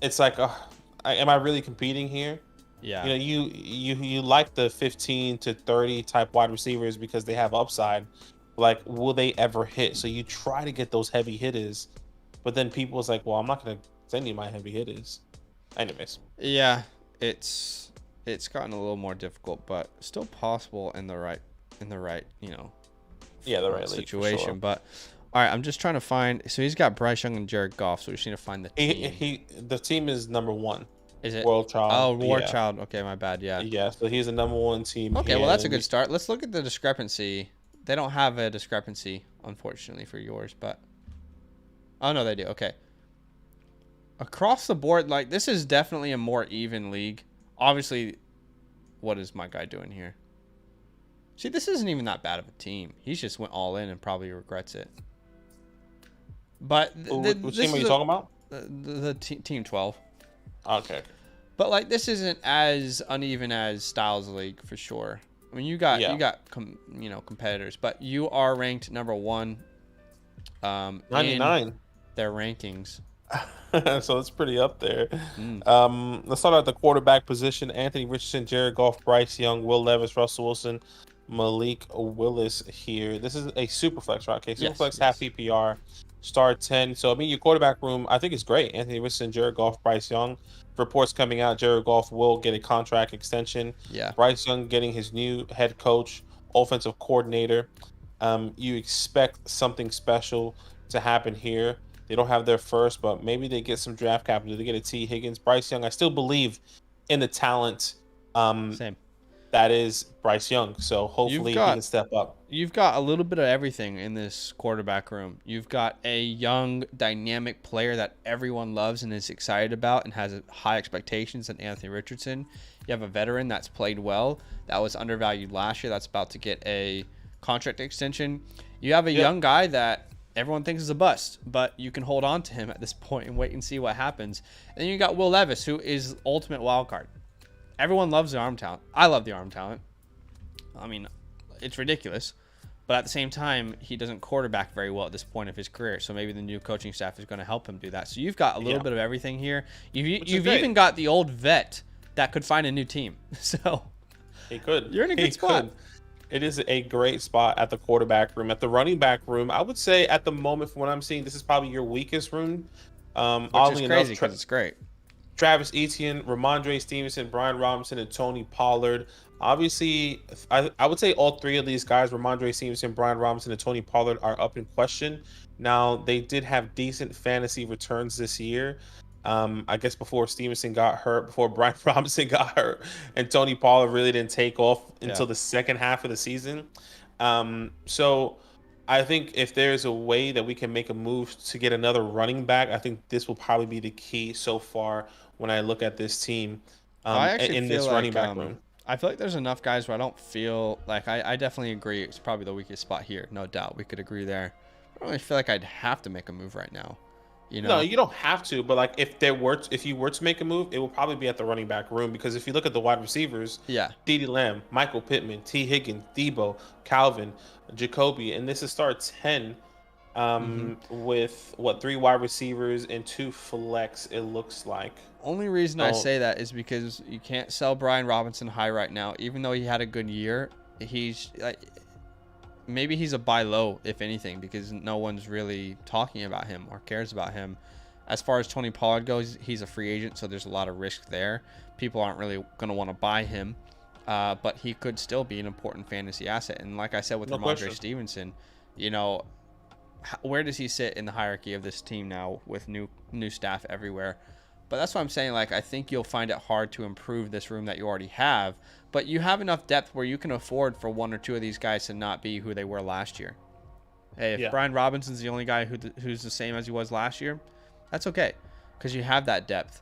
Speaker 2: it's like, am I really competing here?
Speaker 1: Yeah.
Speaker 2: You know, you like the 15 to 30 type wide receivers because they have upside. Like, will they ever hit? So you try to get those heavy hitters, but then people's like, well, I'm not going to send you my heavy hitters. Anyways.
Speaker 1: Yeah, it's gotten a little more difficult, but still possible in the right, you know,
Speaker 2: the right
Speaker 1: situation.
Speaker 2: Sure.
Speaker 1: But all right, I'm just trying to find. So he's got Bryce Young and Jared Goff. So we just need to find the team.
Speaker 2: The team is number 1.
Speaker 1: Is it
Speaker 2: World Child?
Speaker 1: Oh, World Child. Okay, my bad. Yeah.
Speaker 2: Yeah. So he's the number 1 team.
Speaker 1: Okay, well that's a good start. Let's look at the discrepancy. They don't have a discrepancy, unfortunately, for yours, but oh no, they do. Okay. Across the board, like this is definitely a more even league. Obviously, what is my guy doing here? See, this isn't even that bad of a team. He's just went all in and probably regrets it. But
Speaker 2: which team are you talking about?
Speaker 1: The team 12.
Speaker 2: Okay.
Speaker 1: But like this isn't as uneven as Styles League for sure. I mean, you got competitors, but you are ranked number 1.
Speaker 2: 99.
Speaker 1: In their rankings.
Speaker 2: So it's pretty up there. Let's start at the quarterback position. Anthony Richardson, Jared Goff, Bryce Young, Will Levis, Russell Wilson, Malik Willis here. This is a SuperFlex, right? Okay, SuperFlex, half PPR, start 10. So, I mean, your quarterback room, I think is great. Anthony Richardson, Jared Goff, Bryce Young. Reports coming out, Jared Goff will get a contract extension.
Speaker 1: Yeah.
Speaker 2: Bryce Young getting his new head coach, offensive coordinator. You expect something special to happen here. They don't have their first, but maybe they get some draft capital. They get a T. Higgins. Bryce Young, I still believe in the talent.
Speaker 1: Same.
Speaker 2: That is Bryce Young. So hopefully he can step up.
Speaker 1: You've got a little bit of everything in this quarterback room. You've got a young, dynamic player that everyone loves and is excited about and has high expectations in Anthony Richardson. You have a veteran that's played well, that was undervalued last year, that's about to get a contract extension. You have a young guy that everyone thinks is a bust, but you can hold on to him at this point and wait and see what happens. And then you got Will Levis, who is ultimate wild card. Everyone loves the arm talent. I love the arm talent. I mean, it's ridiculous. But at the same time, he doesn't quarterback very well at this point of his career. So maybe the new coaching staff is going to help him do that. So you've got a little bit of everything here. You've even got the old vet that could find a new team. So
Speaker 2: he could.
Speaker 1: You're in a good spot.
Speaker 2: Could. It is a great spot at the quarterback room. At the running back room, I would say at the moment, from what I'm seeing, this is probably your weakest room.
Speaker 1: Which is crazy because it's great.
Speaker 2: Travis Etienne, Ramondre Stevenson, Brian Robinson, and Tony Pollard. Obviously, I would say all three of these guys, Ramondre Stevenson, Brian Robinson, and Tony Pollard, are up in question. Now, they did have decent fantasy returns this year. I guess before Stevenson got hurt, before Brian Robinson got hurt, and Tony Pollard really didn't take off until the second half of the season. So I think if there's a way that we can make a move to get another running back, I think this will probably be the key so far when I look at this team in this running back room.
Speaker 1: I feel like there's enough guys where I don't feel like I definitely agree. It's probably the weakest spot here. No doubt. We could agree there. I don't really feel like I'd have to make a move right now. You know?
Speaker 2: No, you don't have to. But like if you were to make a move, it will probably be at the running back room, because if you look at the wide receivers, CeeDee Lamb, Michael Pittman, T. Higgins, Debo, Calvin, Jacoby, and this is start 10 with 3 wide receivers and 2 flex, it looks like.
Speaker 1: Only reason I say that is because you can't sell Brian Robinson high right now. Even though he had a good year, he's maybe he's a buy low, if anything, because no one's really talking about him or cares about him. As far as Tony Pollard goes, he's a free agent, so there's a lot of risk there. People aren't really going to want to buy him, but he could still be an important fantasy asset. And like I said with Ramondre Stevenson, you know, where does he sit in the hierarchy of this team now with new staff everywhere? But that's what I'm saying. Like, I think you'll find it hard to improve this room that you already have. But you have enough depth where you can afford for 1 or 2 of these guys to not be who they were last year. Hey, if Brian Robinson's the only guy who's the same as he was last year, that's okay, because you have that depth.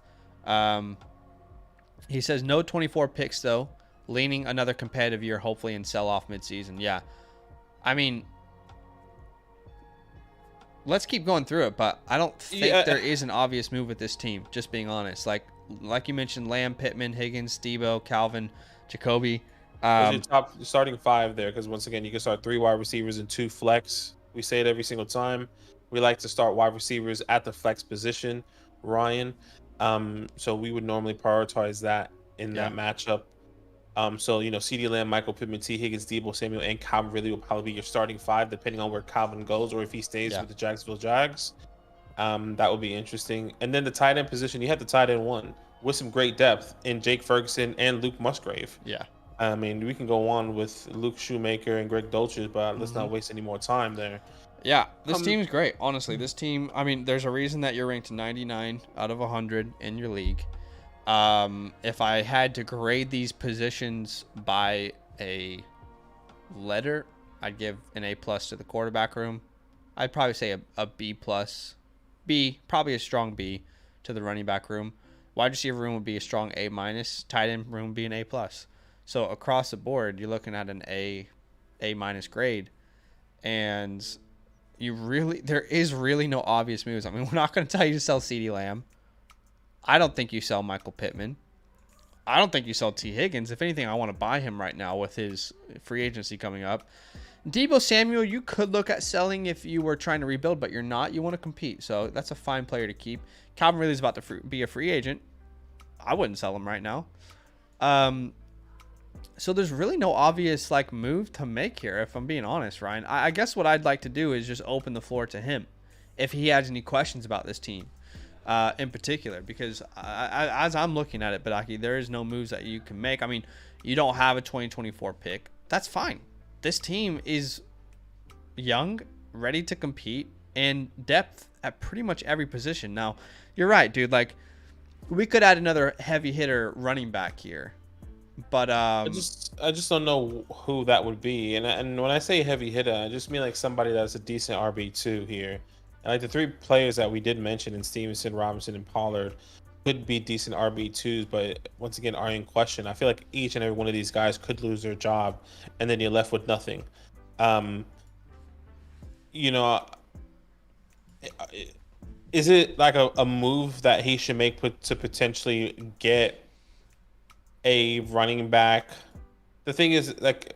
Speaker 1: He says no 24 picks, though. Leaning another competitive year, hopefully, and sell off midseason. Yeah. I mean, let's keep going through it, but I don't think there is an obvious move with this team, just being honest. Like you mentioned, Lamb, Pittman, Higgins, Debo, Calvin, Jacoby.
Speaker 2: Your top starting 5 there, because once again, you can start 3 wide receivers and 2 flex. We say it every single time. We like to start wide receivers at the flex position, Ryan. So we would normally prioritize that in that matchup. So, you know, CeeDee Lamb, Michael Pittman, T. Higgins, Debo Samuel, and Calvin really will probably be your starting 5, depending on where Calvin goes or if he stays with the Jacksonville Jags. That would be interesting. And then the tight end position, you have the tight end 1 with some great depth in Jake Ferguson and Luke Musgrave.
Speaker 1: Yeah.
Speaker 2: I mean, we can go on with Luke Shoemaker and Greg Dulcich, but let's not waste any more time there.
Speaker 1: Yeah, this team's great. Honestly, this team, I mean, there's a reason that you're ranked 99 out of 100 in your league. If I had to grade these positions by a letter, I'd give an A+ to the quarterback room. I'd probably say a B+. B, probably a strong B to the running back room. Wide receiver room would be a strong A-. Tight end room would be an A+. So across the board, you're looking at an A- grade. And there is really no obvious moves. I mean, we're not going to tell you to sell CeeDee Lamb. I don't think you sell Michael Pittman. I don't think you sell T. Higgins. If anything, I want to buy him right now with his free agency coming up. Debo Samuel, you could look at selling if you were trying to rebuild, but you're not. You want to compete, so that's a fine player to keep. Calvin Ridley's about to be a free agent. I wouldn't sell him right now. So there's really no obvious move to make here, if I'm being honest, Ryan. I guess what I'd like to do is just open the floor to him if he has any questions about this team in particular, because as I'm looking at it, Badaki, there is no moves that you can make. I mean, you don't have a 2024 pick. That's fine. This team is young, ready to compete, and depth at pretty much every position. Now, you're right, dude. We could add another heavy hitter running back here. But I
Speaker 2: just don't know who that would be, and when I say heavy hitter, I just mean somebody that's a decent RB2 here. And the 3 players that we did mention in Stevenson, Robinson, and Pollard could be decent RB2s, but once again are in question. I feel like each and every one of these guys could lose their job, and then you're left with nothing. You know, is it like a move that he should make to potentially get a running back? The thing is, like,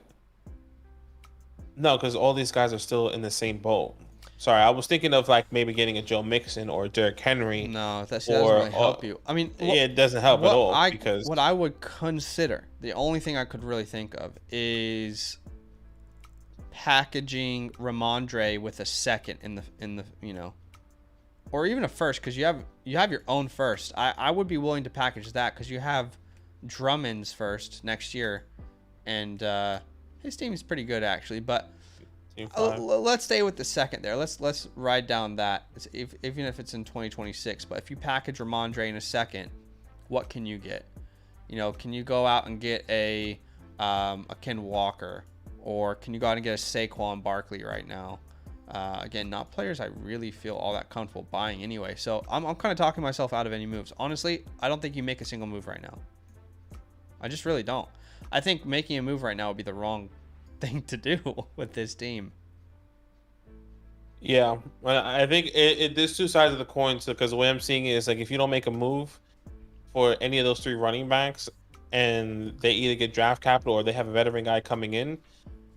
Speaker 2: no, because all these guys are still in the same boat. Sorry, I was thinking of like maybe getting a Joe Mixon or Derrick Henry,
Speaker 1: No, that doesn't
Speaker 2: or,
Speaker 1: really help you. I mean,
Speaker 2: yeah, it doesn't help at all because
Speaker 1: what I would consider, the only thing I could really think of is packaging Ramondre with a second in the or even a first, because you have your own first. I would be willing to package that because you have Drummond's first next year, and his team is pretty good actually. But let's stay with the second there. Let's ride down that, even if it's in 2026. But if you package Ramondre in a second, what can you get? Can you go out and get a Ken Walker, or can you go out and get a Saquon Barkley right now? Again, not players I really feel all that comfortable buying anyway. So I'm kind of talking myself out of any moves. Honestly, I don't think you make a single move right now. I just really don't. I think making a move right now would be the wrong thing to do with this team.
Speaker 2: Yeah, I think there's two sides of the coin. So, because the way I'm seeing it is like if you don't make a move for any of those three running backs, and they either get draft capital or they have a veteran guy coming in,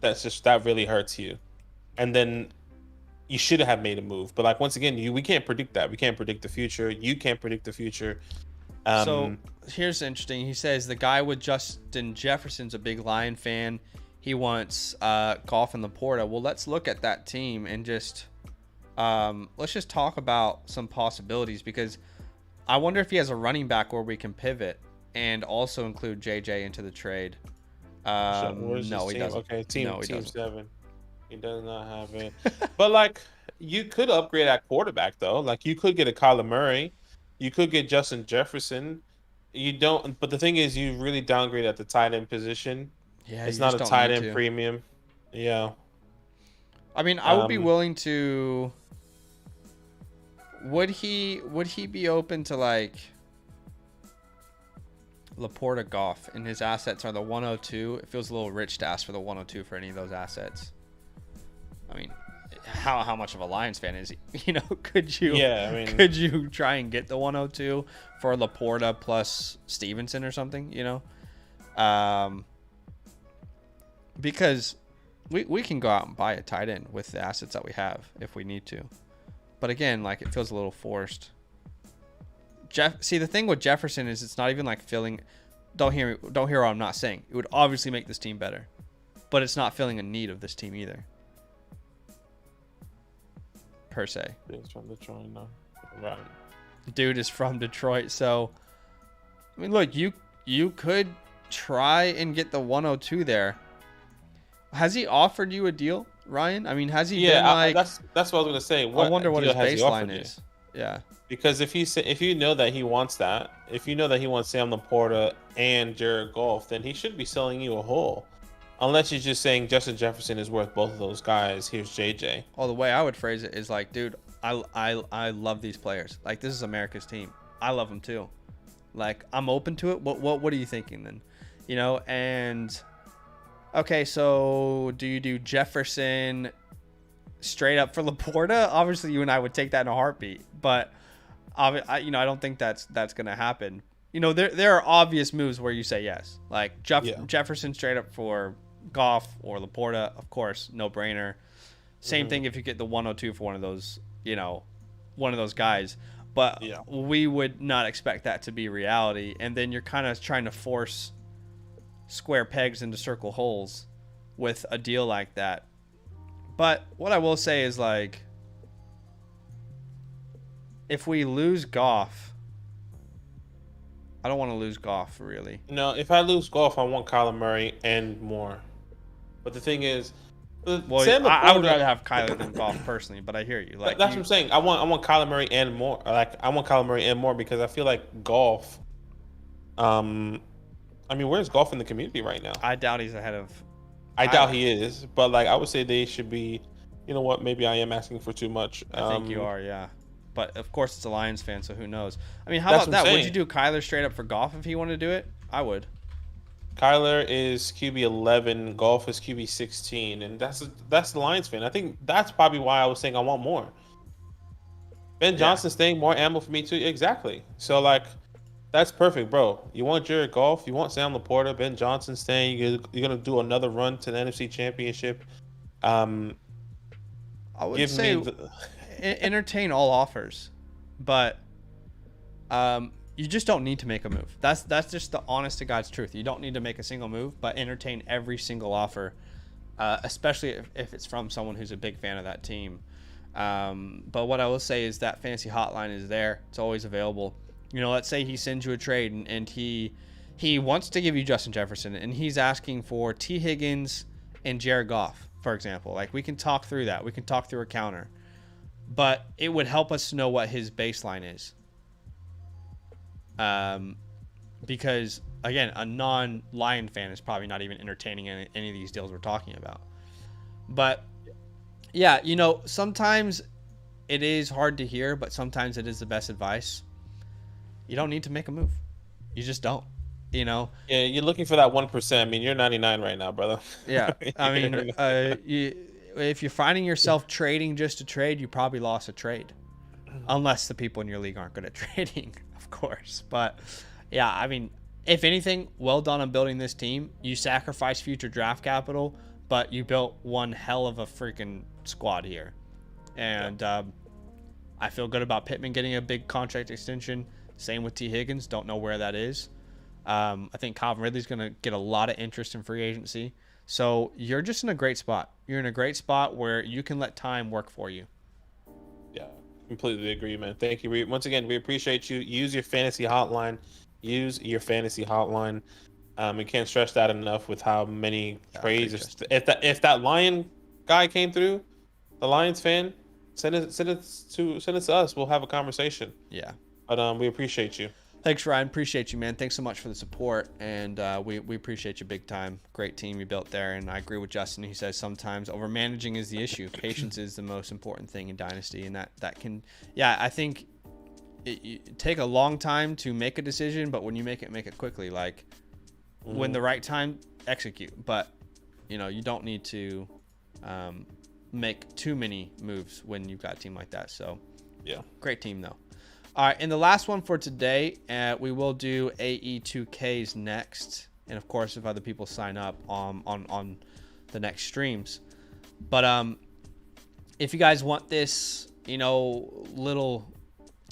Speaker 2: that really hurts you. And then you should have made a move. But like once again, we can't predict that. We can't predict the future. You can't predict the future.
Speaker 1: So here's interesting. He says the guy with Justin Jefferson's a big Lion fan. He wants Goff and Laporta. Well, let's look at that team and just let's just talk about some possibilities, because I wonder if he has a running back where we can pivot and also include JJ into the trade. No, he doesn't.
Speaker 2: Okay, team 7. He does not have it.
Speaker 1: He
Speaker 2: But like, you could upgrade at quarterback though. Like, you could get a Kyler Murray. You could get Justin Jefferson. You don't. But the thing is, you really downgrade at the tight end position.
Speaker 1: Yeah,
Speaker 2: it's not a tight end premium. Yeah.
Speaker 1: I mean, I would be willing to. Would he be open to like Laporta, Goff, and his assets are the 102? It feels a little rich to ask for the 102 for any of those assets. I mean, how much of a Lions fan is he? Could you?
Speaker 2: Yeah, I mean,
Speaker 1: could you try and get the 102 for Laporta plus Stevenson or something? Because we can go out and buy a tight end with the assets that we have if we need to. But again, like, it feels a little forced. See, the thing with Jefferson is it's not even like filling. Don't hear what I'm not saying. It would obviously make this team better, but it's not filling a need of this team either. Per se.
Speaker 2: He's from Detroit, no. Right.
Speaker 1: Dude is from Detroit, so I mean, look, you could try and get the 102 there. Has he offered you a deal, Ryan? I mean, has he been like?
Speaker 2: That's what I was gonna say.
Speaker 1: I wonder what his baseline is. Yeah.
Speaker 2: Because if you know that he wants that, if you know that he wants Sam Laporta and Jared Goff, then he should be selling you a whole. Unless you're just saying Justin Jefferson is worth both of those guys. Here's JJ.
Speaker 1: Oh, the way I would phrase it is like, dude, I love these players. Like, this is America's team. I love them too. Like, I'm open to it. What are you thinking then? And okay, so do you do Jefferson straight up for Laporta? Obviously, you and I would take that in a heartbeat, but I don't think that's gonna happen. There are obvious moves where you say yes, like Jefferson straight up for Goff or Laporta, of course, no brainer. Same thing if you get the 102 for one of those guys. But we would not expect that to be reality, and then you're kind of trying to force square pegs into circle holes with a deal like that. But what I will say is, like, if we lose Goff, I don't want to lose Goff, really.
Speaker 2: No, if I lose Goff, I want Kyler Murray and more. But the thing is,
Speaker 1: I would rather have Kyler than Goff personally, but I hear you. Like,
Speaker 2: that's what I'm saying. I want Kyler Murray and more. Like, I want Kyler Murray and more because I feel like Goff. I mean, where's Goff in the community right now?
Speaker 1: I doubt he's ahead of.
Speaker 2: I doubt he is, but like, I would say they should be. You know what? Maybe I am asking for too much.
Speaker 1: I think you are, yeah. But of course, it's a Lions fan, so who knows? I mean, how about that? Would you do Kyler straight up for Goff if he wanted to do it? I would.
Speaker 2: Kyler is QB 11, Goff is QB 16, and that's the Lions fan. I think that's probably why I was saying I want more. Ben Johnson staying, more ammo for me too. Exactly. So like, that's perfect, bro. You want Jared Goff, you want Sam Laporta, Ben Johnson staying. You're gonna do another run to the NFC Championship. Um,
Speaker 1: I would
Speaker 2: give me
Speaker 1: say
Speaker 2: the
Speaker 1: entertain all offers, but you just don't need to make a move. That's just the honest to God's truth. You don't need to make a single move, but entertain every single offer, especially if it's from someone who's a big fan of that team. But what I will say is that fantasy hotline is there. It's always available. You know, let's say he sends you a trade and he wants to give you Justin Jefferson and he's asking for T. Higgins and Jared Goff, for example. Like, we can talk through that. We can talk through a counter. But it would help us to know what his baseline is. Because, again, a non-Lion fan is probably not even entertaining any of these deals we're talking about. But, yeah, you know, sometimes it is hard to hear, but sometimes it is the best advice. You don't need to make a move. You just don't, you know?
Speaker 2: Yeah, you're looking for that 1%. I mean, you're 99 right now, brother.
Speaker 1: Yeah, I mean, if you're finding yourself trading just to trade, you probably lost a trade. Unless the people in your league aren't good at trading, of course. But, yeah, I mean, if anything, well done on building this team. You sacrificed future draft capital, but you built one hell of a freaking squad here. And I feel good about Pittman getting a big contract extension. Same with T. Higgins. Don't know where that is. I think Calvin Ridley's going to get a lot of interest in free agency. So you're just in a great spot. You're in a great spot where you can let time work for you.
Speaker 2: Yeah, completely agree, man. Thank you. Once again, we appreciate you. Use your fantasy hotline. Use your fantasy hotline. We can't stress that enough with how many trades. If that Lion guy came through, the Lions fan, send it to us. We'll have a conversation.
Speaker 1: Yeah.
Speaker 2: But we appreciate you.
Speaker 1: Thanks, Ryan. Appreciate you, man. Thanks so much for the support, and we appreciate you big time. Great team you built there, and I agree with Justin. He says sometimes over managing is the issue. Patience is the most important thing in Dynasty, and that can, yeah, I think it take a long time to make a decision, but when you make it quickly. Like, when the right time, execute. But, you know, you don't need to make too many moves when you've got a team like that. So,
Speaker 2: yeah,
Speaker 1: great team though. All right, and the last one for today, we will do AE2Ks next, and of course, if other people sign up on the next streams. But if you guys want this, you know, little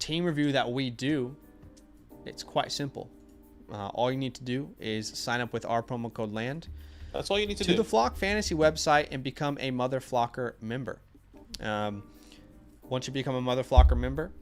Speaker 1: team review that we do, it's quite simple. All you need to do is sign up with our promo code LAND.
Speaker 2: That's all you need to do.
Speaker 1: To the Flock Fantasy website and become a Mother Flocker member. Once you become a Mother Flocker member,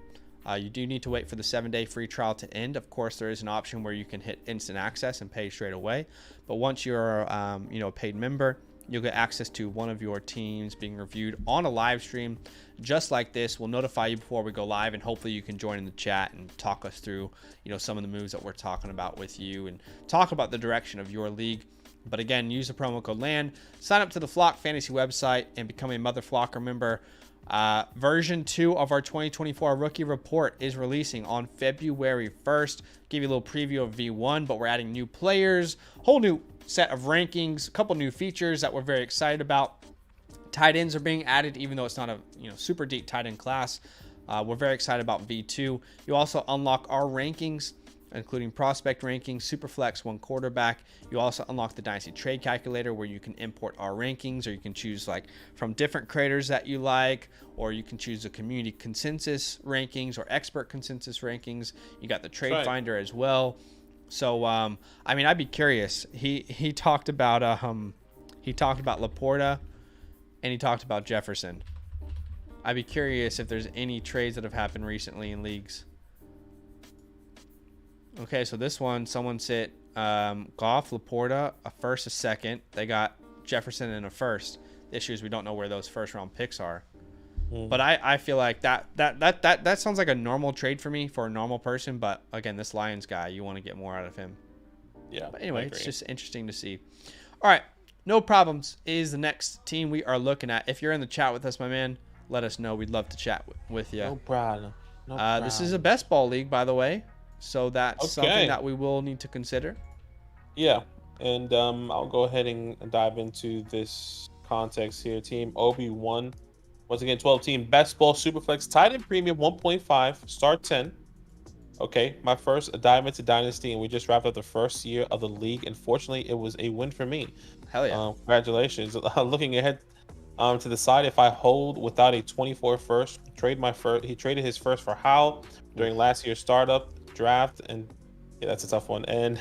Speaker 1: you do need to wait for the 7-day free trial to end. Of course, there is an option where you can hit instant access and pay straight away. But once you're, a paid member, you'll get access to one of your teams being reviewed on a live stream just like this. We'll notify you before we go live, and hopefully you can join in the chat and talk us through, some of the moves that we're talking about with you and talk about the direction of your league. But again, use the promo code LAND, sign up to the Flock Fantasy website, and become a Mother Flocker member. Version 2 of our 2024 rookie report is releasing on February 1st. Give you a little preview of V1, but we're adding new players, whole new set of rankings, a couple new features that we're very excited about. Tight ends are being added, even though it's not a super deep tight end class. We're very excited about V2. You also unlock our rankings, including prospect rankings, SuperFlex, one quarterback. You also unlock the Dynasty Trade Calculator, where you can import our rankings, or you can choose from different creators that you like, or you can choose the community consensus rankings or expert consensus rankings. You got the Trade Finder as well. So, I'd be curious. He talked about Laporta, and he talked about Jefferson. I'd be curious if there's any trades that have happened recently in leagues. Okay, so this one, someone sit Goff, Laporta, a first, a second. They got Jefferson and a first. The issue is we don't know where those first round picks are. But I feel like that sounds like a normal trade for me, for a normal person. But again, this Lions guy, you want to get more out of him.
Speaker 2: Yeah.
Speaker 1: But anyway, it's just interesting to see. All right, No Problems is the next team we are looking at. If you're in the chat with us, my man, let us know. We'd love to chat with you.
Speaker 2: No problem.
Speaker 1: This is a best ball league, by the way. So that's something that we will need to consider.
Speaker 2: Yeah, and I'll go ahead and dive into this context here. Team Obi-Wan Once again, 12 team best ball SuperFlex tight end premium 1.5 start 10. Okay, my first dive into Dynasty, and we just wrapped up the first year of the league. Unfortunately, it was a win for me.
Speaker 1: Hell yeah.
Speaker 2: Congratulations. Looking ahead to the side, if I hold without a 24 first, trade my first. He traded his first for Howell during last year's startup draft, and yeah, that's a tough one. And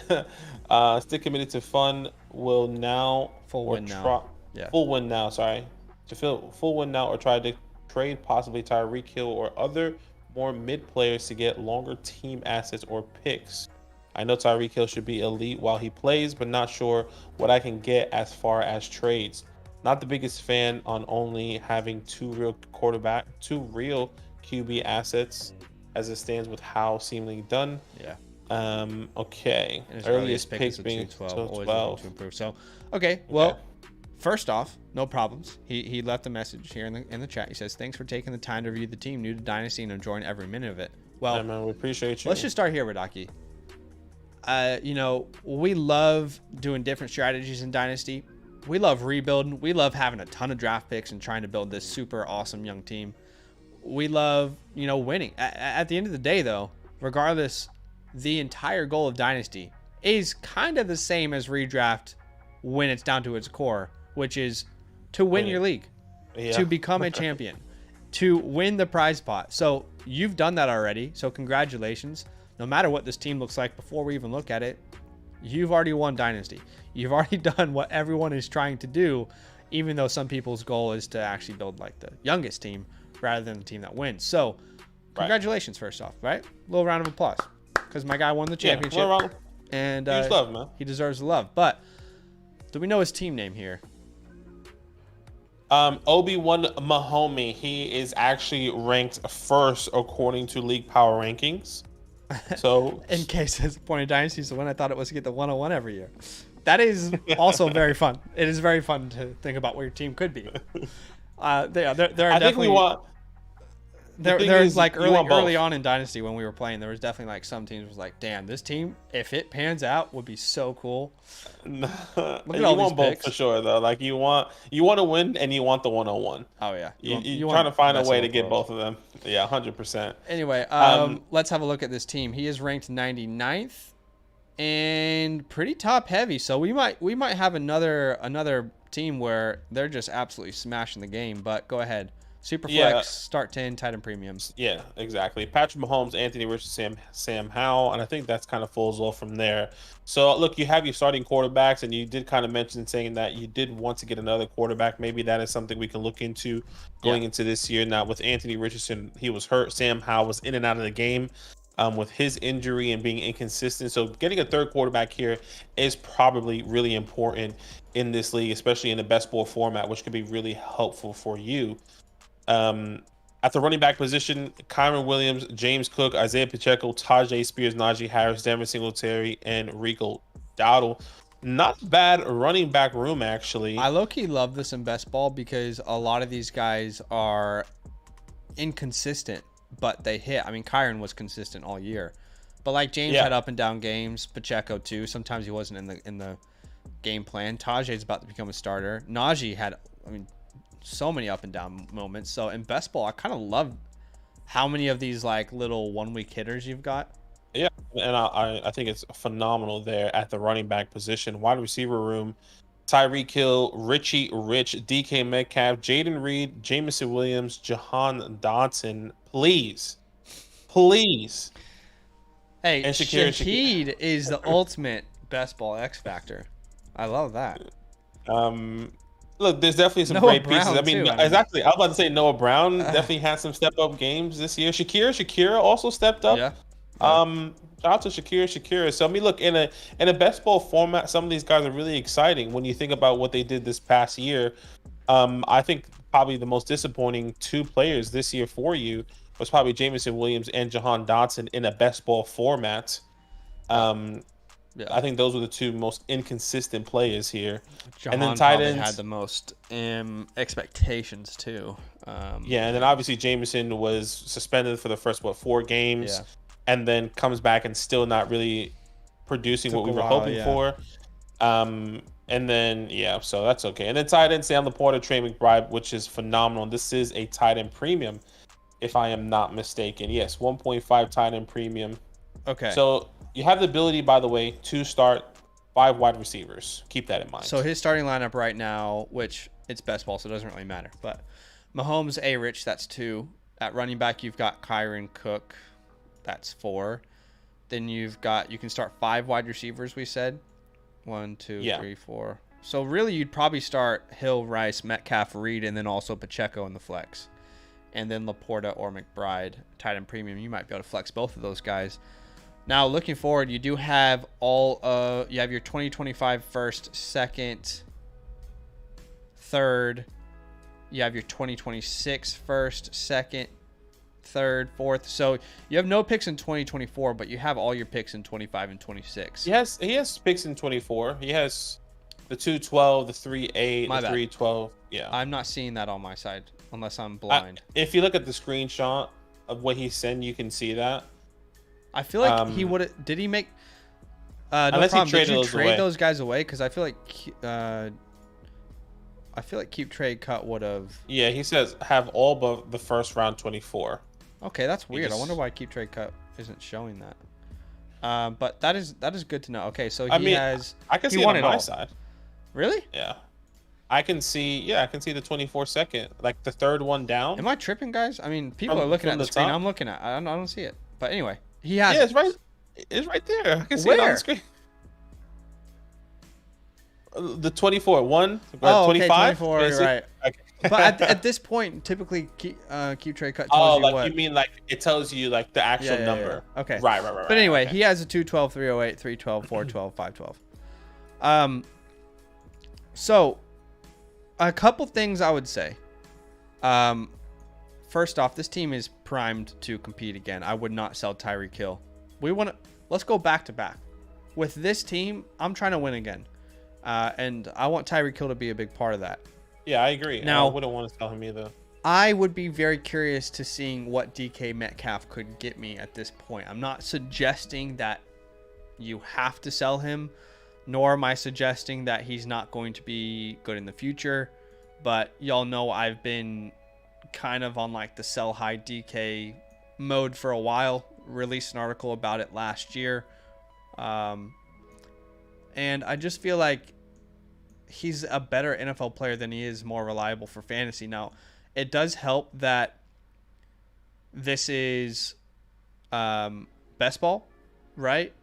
Speaker 2: still committed to fun will now
Speaker 1: Full win now. Yeah.
Speaker 2: Full win now. Sorry, to fill full win now, or try to trade possibly Tyreek Hill or other more mid players to get longer team assets or picks. I know Tyreek Hill should be elite while he plays, but not sure what I can get as far as trades. Not the biggest fan on only having two real QB assets as it stands with how seemingly done.
Speaker 1: Yeah.
Speaker 2: Okay.
Speaker 1: And his earliest pick is being 12. Always looking to improve. So, okay. Well, first off, no problems. He left a message here in the chat. He says, "Thanks for taking the time to review the team. New to Dynasty and enjoying every minute of it." Well,
Speaker 2: yeah, man, we appreciate you.
Speaker 1: Let's just start here, Radaki. You know, we love doing different strategies in Dynasty. We love rebuilding. We love having a ton of draft picks and trying to build this super awesome young team. We love, you know, winning. At the end of the day, though, regardless, the entire goal of Dynasty is kind of the same as redraft when it's down to its core, which is to win your league, to become a champion, to win the prize pot. So you've done that already. So congratulations. No matter what this team looks like before we even look at it, you've already won Dynasty. You've already done what everyone is trying to do, even though some people's goal is to actually build like the youngest team rather than the team that wins. So congratulations, first off, right? A little round of applause because my guy won the championship. And
Speaker 2: love, man.
Speaker 1: He deserves the love. But do we know his team name here?
Speaker 2: Obi-Wan Mahomey. He is actually ranked first according to League Power Rankings. So
Speaker 1: in case it's point of Dynasty to win, I thought it was to get the 101 every year. That is also very fun. It is very fun to think about what your team could be. There are definitely. There's like early on in Dynasty when we were playing, there was definitely like some teams was like, damn, this team, if it pans out, would be so cool.
Speaker 2: Look at all these picks. For sure though. Like you want to win and you want the 101.
Speaker 1: Oh yeah.
Speaker 2: You're trying to find a way to get both of them. Yeah, 100%.
Speaker 1: Anyway, let's have a look at this team. He is ranked 99th and pretty top heavy. So we might have another team where they're just absolutely smashing the game, but go ahead. SuperFlex, start 10, tight end premiums.
Speaker 2: Yeah, exactly. Patrick Mahomes, Anthony Richardson, Sam Howell, and I think that's kind of falls off from there. So, look, you have your starting quarterbacks, and you did kind of mention saying that you did want to get another quarterback. Maybe that is something we can look into going into this year. Now, with Anthony Richardson, he was hurt. Sam Howell was in and out of the game with his injury and being inconsistent. So, getting a third quarterback here is probably really important in this league, especially in the best ball format, which could be really helpful for you. At the running back position, Kyron Williams, James Cook, Isaiah Pacheco, Tajay Spears, Najee Harris, Devin Singletary, and Rico Dowdle. Not bad running back room, actually.
Speaker 1: I low-key love this in best ball because a lot of these guys are inconsistent, but they hit. I mean, Kyron was consistent all year. But like James had up and down games, Pacheco too. Sometimes he wasn't in the game plan. Tajay's about to become a starter. Najee had, so many up and down moments. So in best ball, I kind of love how many of these like little 1 week hitters you've got.
Speaker 2: Yeah, and I think it's phenomenal there at the running back position. Wide receiver room, Tyreek Hill, Richie Rich, DK Metcalf, Jaden Reed, Jamison Williams, Jahan Dotson. Please.
Speaker 1: Hey, and Shaheed is the ultimate best ball X factor. I love that.
Speaker 2: Look, there's definitely some great pieces. Exactly. I was about to say Noah Brown definitely had some step-up games this year. Shakira also stepped up.
Speaker 1: Yeah.
Speaker 2: Shout out to Shakira. So, look, in a best ball format, some of these guys are really exciting when you think about what they did this past year. I think probably the most disappointing two players this year for you was probably Jamison Williams and Jahan Dotson in a best ball format. I think those were the two most inconsistent players here.
Speaker 1: And then tight ends had the most expectations too.
Speaker 2: And then obviously Jameson was suspended for the first 4 games, and then comes back and still not really producing what we were hoping for. And then yeah, so that's okay. And then tight end Sam Laporta, Trey McBride, which is phenomenal. This is a tight end premium, if I am not mistaken. Yes, 1.5 tight end premium.
Speaker 1: Okay.
Speaker 2: So you have the ability, by the way, to start 5 wide receivers. Keep that in mind.
Speaker 1: So his starting lineup right now, which it's best ball, so it doesn't really matter. But Mahomes, A-Rich, that's 2. At running back, you've got Kyron Cook, that's 4. Then you can start 5 wide receivers, we said. 1, 2, 3, 4. So really, you'd probably start Hill, Rice, Metcalf, Reed, and then also Pacheco in the flex. And then Laporta or McBride, tight end premium. You might be able to flex both of those guys. Now, looking forward, you do have you have your 2025 first, second, third. You have your 2026 first, second, third, fourth. So you have no picks in 2024, but you have all your picks in 25 and 26.
Speaker 2: He has picks in 24. He has the 212, the 38, the 312. Yeah.
Speaker 1: I'm not seeing that on my side unless I'm blind.
Speaker 2: If you look at the screenshot of what he sent, you can see that.
Speaker 1: I feel like he would have. Did he make? No
Speaker 2: unless
Speaker 1: problem.
Speaker 2: he traded
Speaker 1: Did you
Speaker 2: those
Speaker 1: trade
Speaker 2: away.
Speaker 1: those guys away? Because I feel like keep trade cut would have.
Speaker 2: Yeah, he says have all but the first round 24.
Speaker 1: Okay, that's weird.
Speaker 2: just-
Speaker 1: I wonder why keep trade cut isn't showing that. But that is good to know. Okay, so
Speaker 2: I mean,
Speaker 1: has.
Speaker 2: I can
Speaker 1: he
Speaker 2: see it
Speaker 1: won
Speaker 2: on
Speaker 1: it
Speaker 2: my
Speaker 1: all.
Speaker 2: side.
Speaker 1: Really?
Speaker 2: Yeah. I can see the 24 second, like the third one down.
Speaker 1: Am I tripping, guys? I mean, people
Speaker 2: From-
Speaker 1: are looking
Speaker 2: from
Speaker 1: at the
Speaker 2: the
Speaker 1: screen.
Speaker 2: top?
Speaker 1: I'm looking at. I don't see it. But anyway, he has.
Speaker 2: Yeah,
Speaker 1: it.
Speaker 2: it's right. It's right there. I can see it on
Speaker 1: Where?
Speaker 2: the screen. The 24,
Speaker 1: Oh, okay,
Speaker 2: 25.
Speaker 1: 24. You're right.
Speaker 2: Okay.
Speaker 1: But at this point, typically keep trade cut tells
Speaker 2: Oh,
Speaker 1: you
Speaker 2: like
Speaker 1: what.
Speaker 2: you mean like it tells you like the actual
Speaker 1: Yeah.
Speaker 2: number.
Speaker 1: Okay.
Speaker 2: Right.
Speaker 1: But anyway,
Speaker 2: okay.
Speaker 1: he has a 212, 308, 312, 412, 512. So a couple things I would say. First off, this team is primed to compete again. I would not sell Tyreek Hill. Let's go back to back. With this team, I'm trying to win again. And I want Tyreek Hill to be a big part of that.
Speaker 2: Yeah, I agree.
Speaker 1: Now-
Speaker 2: I wouldn't want to sell him either.
Speaker 1: I would be very curious to seeing what DK Metcalf could get me at this point. I'm not suggesting that you have to sell him, nor am I suggesting that he's not going to be good in the future. But y'all know I've been kind of on like the sell high DK mode for a while. Released an article about it last year. And I just feel like he's a better NFL player than he is more reliable for fantasy. Now, it does help that this is best ball, right?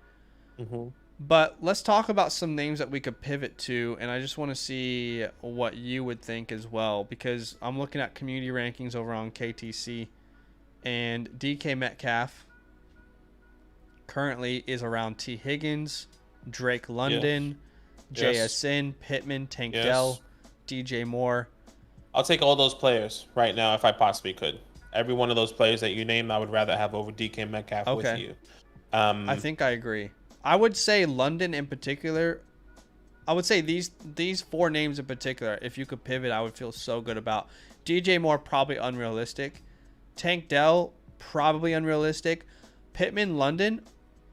Speaker 2: Mm-hmm.
Speaker 1: But let's talk about some names that we could pivot to, and I just want to see what you would think as well, because I'm looking at community rankings over on KTC, and DK Metcalf currently is around T. Higgins, Drake London, JSN, Pittman, Tank
Speaker 2: Yes.
Speaker 1: Dell, DJ Moore.
Speaker 2: I'll take all those players right now if I possibly could. Every one of those players that you named, I would rather have over DK Metcalf with
Speaker 1: Okay.
Speaker 2: you.
Speaker 1: I think I agree. I would say London in particular. I would say these 4 names in particular, if you could pivot, I would feel so good about. DJ Moore, probably unrealistic. Tank Dell, probably unrealistic. Pittman, London,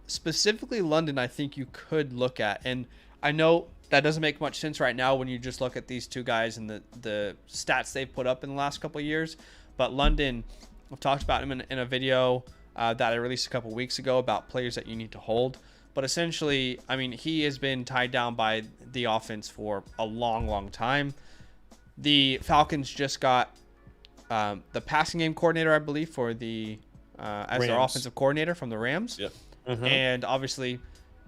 Speaker 1: specifically London, I think you could look at. And I know that doesn't make much sense right now when you just look at these 2 guys and the stats they've put up in the last couple of years. But London, I've talked about him in a video that I released a couple weeks ago about players that you need to hold. But essentially, I mean, he has been tied down by the offense for a long, long time. The Falcons just got the passing game coordinator, I believe, for the as their
Speaker 2: Rams.
Speaker 1: offensive coordinator from the Rams.
Speaker 2: Yep. Mm-hmm.
Speaker 1: And obviously,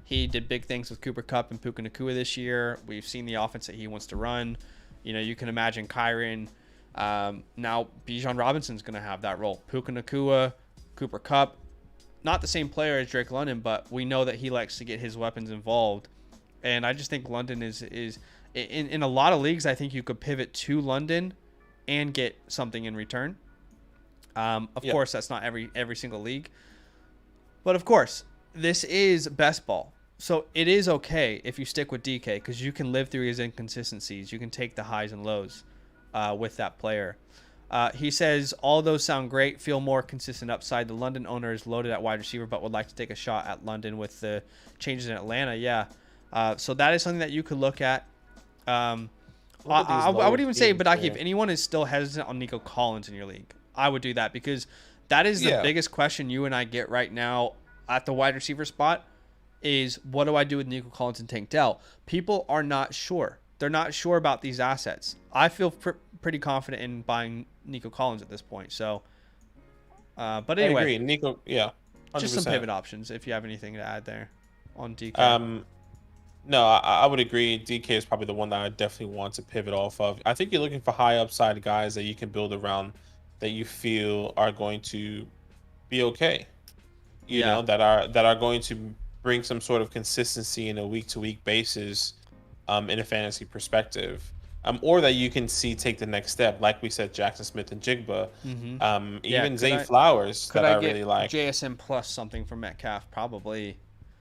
Speaker 1: he did big things with Cooper Kupp and Puka Nacua this year. We've seen the offense that he wants to run. You know, you can imagine Kyron. Now, Bijan Robinson's going to have that role. Puka Nacua, Cooper Kupp. Not the same player as Drake London, but we know that he likes to get his weapons involved. And I just think London is in a lot of leagues, I think you could pivot to London and get something in return. Of course, that's not every single league. But of course, this is best ball. So it is okay if you stick with DK because you can live through his inconsistencies. You can take the highs and lows with that player. He says, all those sound great, feel more consistent upside. The London owner is loaded at wide receiver, but would like to take a shot at London with the changes in Atlanta. Yeah. So that is something that you could look at.
Speaker 2: Look at these
Speaker 1: I would
Speaker 2: lower
Speaker 1: even say,
Speaker 2: teams
Speaker 1: but
Speaker 2: here.
Speaker 1: if anyone is still hesitant on Nico Collins in your league, I would do that, because that is the biggest question you and I get right now at the wide receiver spot is, what do I do with Nico Collins and Tank Dell? People are not sure. They're not sure about these assets. I feel pretty confident in buying Nico Collins at this point. So, but anyway,
Speaker 2: I agree. Nico, yeah, 100%.
Speaker 1: Just some pivot options if you have anything to add there on DK.
Speaker 2: No, I would agree. DK is probably the one that I definitely want to pivot off of. I think you're looking for high upside guys that you can build around, that you feel are going to be okay. You know, that are going to bring some sort of consistency in a week-to-week basis, in a fantasy perspective. Or that you can see take the next step, like we said, Jackson Smith and Jigba, even Zay Flowers that I really like.
Speaker 1: JSN plus something from Metcalf, probably.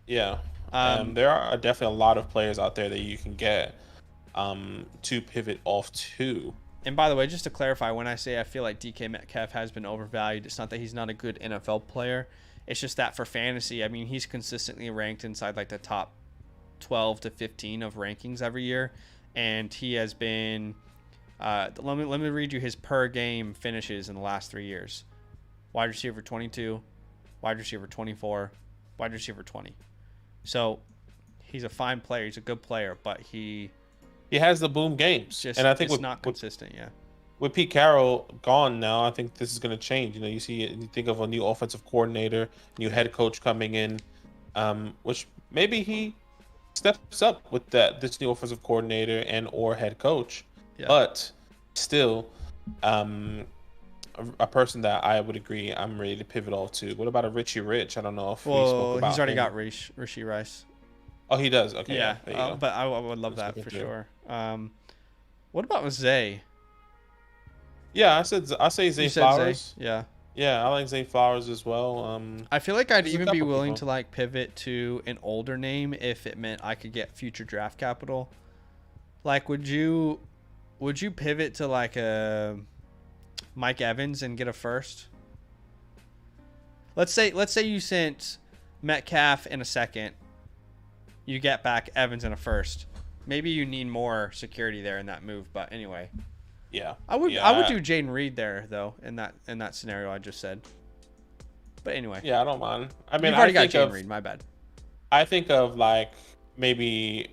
Speaker 2: Yeah. There are definitely a lot of players out there that you can get to pivot off to.
Speaker 1: And by the way, just to clarify, when I say I feel like DK Metcalf has been overvalued, it's not that he's not a good NFL player. It's just that for fantasy, I mean, he's consistently ranked inside like the top 12 to 15 of rankings every year. And he has been, let me read you his per game finishes in the last 3 years. Wide receiver 22, wide receiver 24, wide receiver 20. So he's a fine player. He's a good player, but he
Speaker 2: has the boom games.
Speaker 1: And I think it's not consistent.
Speaker 2: With Pete Carroll gone now, I think this is going to change. You know, you think of a new offensive coordinator, new head coach coming in, which maybe he steps up with this new offensive coordinator and or head coach. But still, a person that I would agree I'm ready to pivot off to. What about a Richie Rich? I don't know if we spoke about
Speaker 1: he's already
Speaker 2: him.
Speaker 1: got Rishi Rice.
Speaker 2: Oh, he does. Okay,
Speaker 1: yeah.
Speaker 2: There you go.
Speaker 1: But I would love that for sure. What about with Zay?
Speaker 2: Yeah, I say Zay Flowers.
Speaker 1: Zay?
Speaker 2: Yeah, I like Zay Flowers as well.
Speaker 1: I feel like I'd even be willing to like pivot to an older name if it meant I could get future draft capital. Like, would you pivot to like a Mike Evans and get a first? Let's say you sent Metcalf in a second. You get back Evans in a first. Maybe you need more security there in that move, but anyway.
Speaker 2: Yeah.
Speaker 1: I would do Jaden Reed there though in that scenario I just said. But anyway.
Speaker 2: Yeah, I don't mind. I mean,
Speaker 1: you've already got Jaden Reed, my bad.
Speaker 2: I think of like maybe,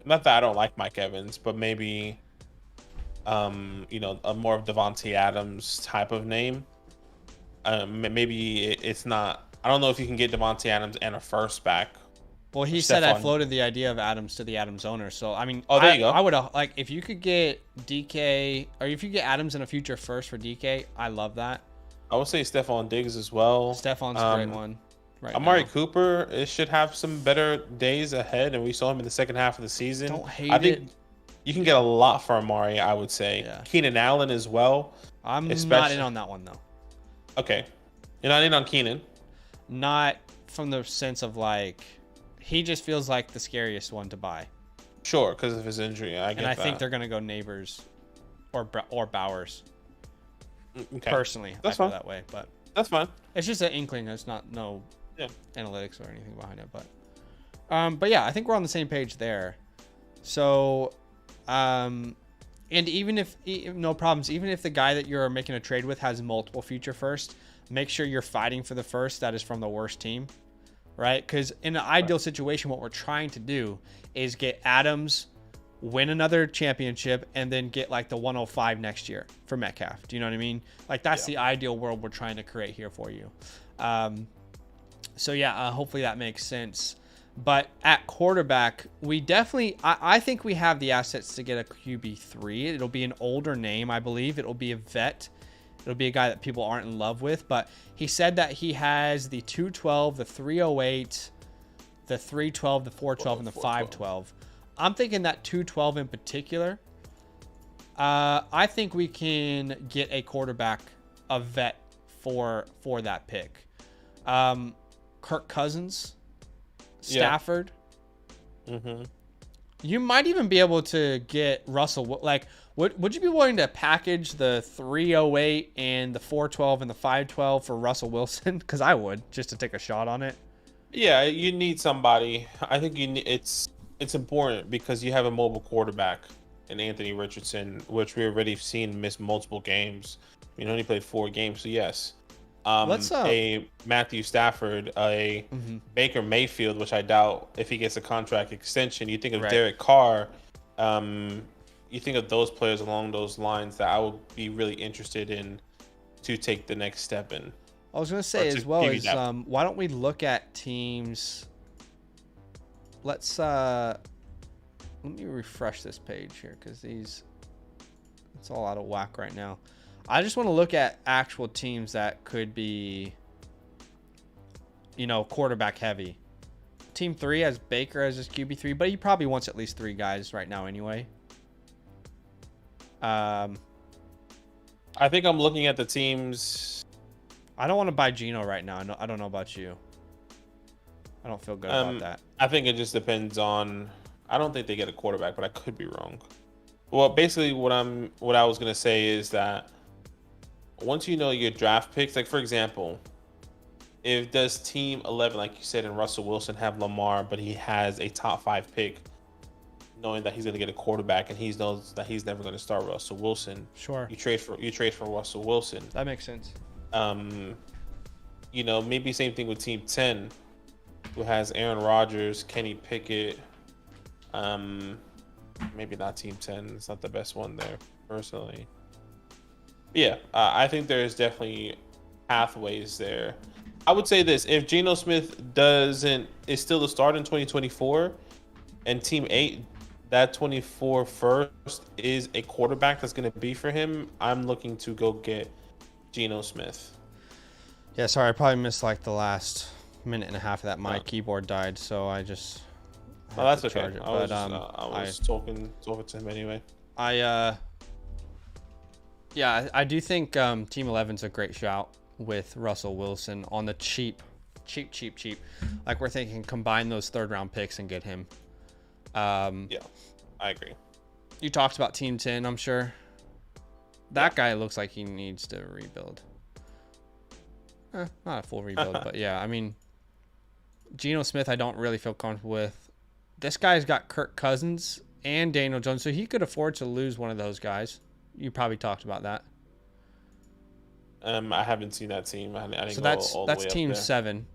Speaker 2: not that I don't like Mike Evans, but maybe you know, a more of Devontae Adams type of name. Maybe it's not, I don't know if you can get Devontae Adams and a first back.
Speaker 1: Well, he said I floated the idea of Adams to the Adams owner. So, I mean,
Speaker 2: there you go.
Speaker 1: I would like, if you could get DK, or if you get Adams in a future first for DK, I love that.
Speaker 2: I would say Stephon Diggs as well.
Speaker 1: Stephon's a great one. Right
Speaker 2: Amari
Speaker 1: now.
Speaker 2: Cooper should have some better days ahead, and we saw him in the second half of the season.
Speaker 1: Don't hate
Speaker 2: I think you can get a lot for Amari, I would say.
Speaker 1: Yeah.
Speaker 2: Keenan Allen as well.
Speaker 1: I'm not in on that one, though.
Speaker 2: Okay. You're not in on Keenan?
Speaker 1: Not from the sense of, like, he just feels like the scariest one to buy.
Speaker 2: Sure, because of his injury. I
Speaker 1: think they're going to go Neighbors or Bowers.
Speaker 2: Okay.
Speaker 1: Personally, I feel that way. But
Speaker 2: that's fine.
Speaker 1: It's just an inkling. There's not analytics or anything behind it. But yeah, I think we're on the same page there. So, and even if no problems, even if the guy that you're making a trade with has multiple future first, make sure you're fighting for the first that is from the worst team, right? Because in an ideal situation, what we're trying to do is get Adams, win another championship, and then get like the 105 next year for Metcalf. Do you know what I mean? Like that's the ideal world we're trying to create here for you. So yeah, hopefully that makes sense. But at quarterback, we definitely, I think we have the assets to get a QB3. It'll be an older name, I believe. It'll be a vet. It'll be a guy that people aren't in love with. But he said that he has the 212, the 308, the 312, the 412, and the 512. I'm thinking that 212 in particular. I think we can get a quarterback, a vet for that pick. Kirk Cousins. Stafford.
Speaker 2: Mm-hmm.
Speaker 1: You might even be able to get Russell. Like, would you be willing to package the 308 and the 412 and the 512 for Russell Wilson? Because I would, just to take a shot on it.
Speaker 2: Yeah, you need somebody. I think you need, it's important because you have a mobile quarterback in Anthony Richardson, which we already seen miss multiple games. He only played 4 games, so yes.
Speaker 1: Let's
Speaker 2: A Matthew Stafford, a
Speaker 1: mhm,
Speaker 2: Baker Mayfield, which I doubt if he gets a contract extension. You think of
Speaker 1: right.
Speaker 2: Derek Carr, um, you think of those players along those lines that I would be really interested in to take the next step in,
Speaker 1: I was gonna
Speaker 2: or
Speaker 1: say
Speaker 2: to
Speaker 1: as well
Speaker 2: give you
Speaker 1: is
Speaker 2: that.
Speaker 1: why don't we look at teams? Let's let me refresh this page here because it's all out of whack right now. I just want to look at actual teams that could be, quarterback heavy. Team 3 has Baker as his QB3, but he probably wants at least 3 guys right now anyway.
Speaker 2: I think I'm looking at the teams.
Speaker 1: I don't want to buy Geno right now. I don't know about you. I don't feel good about that.
Speaker 2: I think it just depends on. I don't think they get a quarterback, but I could be wrong. Well, basically, what I was gonna say is that once you know your draft picks, like for example, if does Team 11, like you said, and Russell Wilson have Lamar, but he has a top 5 pick, knowing that he's gonna get a quarterback, and he knows that he's never gonna start Russell Wilson.
Speaker 1: Sure.
Speaker 2: You trade for Russell Wilson.
Speaker 1: That makes sense.
Speaker 2: Um, maybe same thing with Team 10, who has Aaron Rodgers, Kenny Pickett. Maybe not Team 10. It's not the best one there, personally. Yeah, I think there's definitely pathways there. I would say this: if Geno Smith is still the start in 2024, and Team 8, that 24 first is a quarterback that's going to be for him, I'm looking to go get Geno Smith.
Speaker 1: Yeah, sorry, I probably missed like the last minute and a half of that. My
Speaker 2: Oh.
Speaker 1: keyboard died, so I just.
Speaker 2: Oh,
Speaker 1: had
Speaker 2: that's
Speaker 1: to
Speaker 2: okay.
Speaker 1: charge it.
Speaker 2: I was talking to him anyway.
Speaker 1: Yeah, I do think Team 11's a great shout with Russell Wilson on the cheap. Like we're thinking combine those 3rd round picks and get him.
Speaker 2: Yeah, I agree.
Speaker 1: You talked about Team 10, I'm sure. That guy looks like he needs to rebuild. Not a full rebuild, but yeah, I mean, Geno Smith I don't really feel comfortable with. This guy's got Kirk Cousins and Daniel Jones, so he could afford to lose one of those guys. You probably talked about that.
Speaker 2: I haven't seen that team. I didn't
Speaker 1: So
Speaker 2: go all the
Speaker 1: that's
Speaker 2: way
Speaker 1: Team
Speaker 2: up there.
Speaker 1: 7.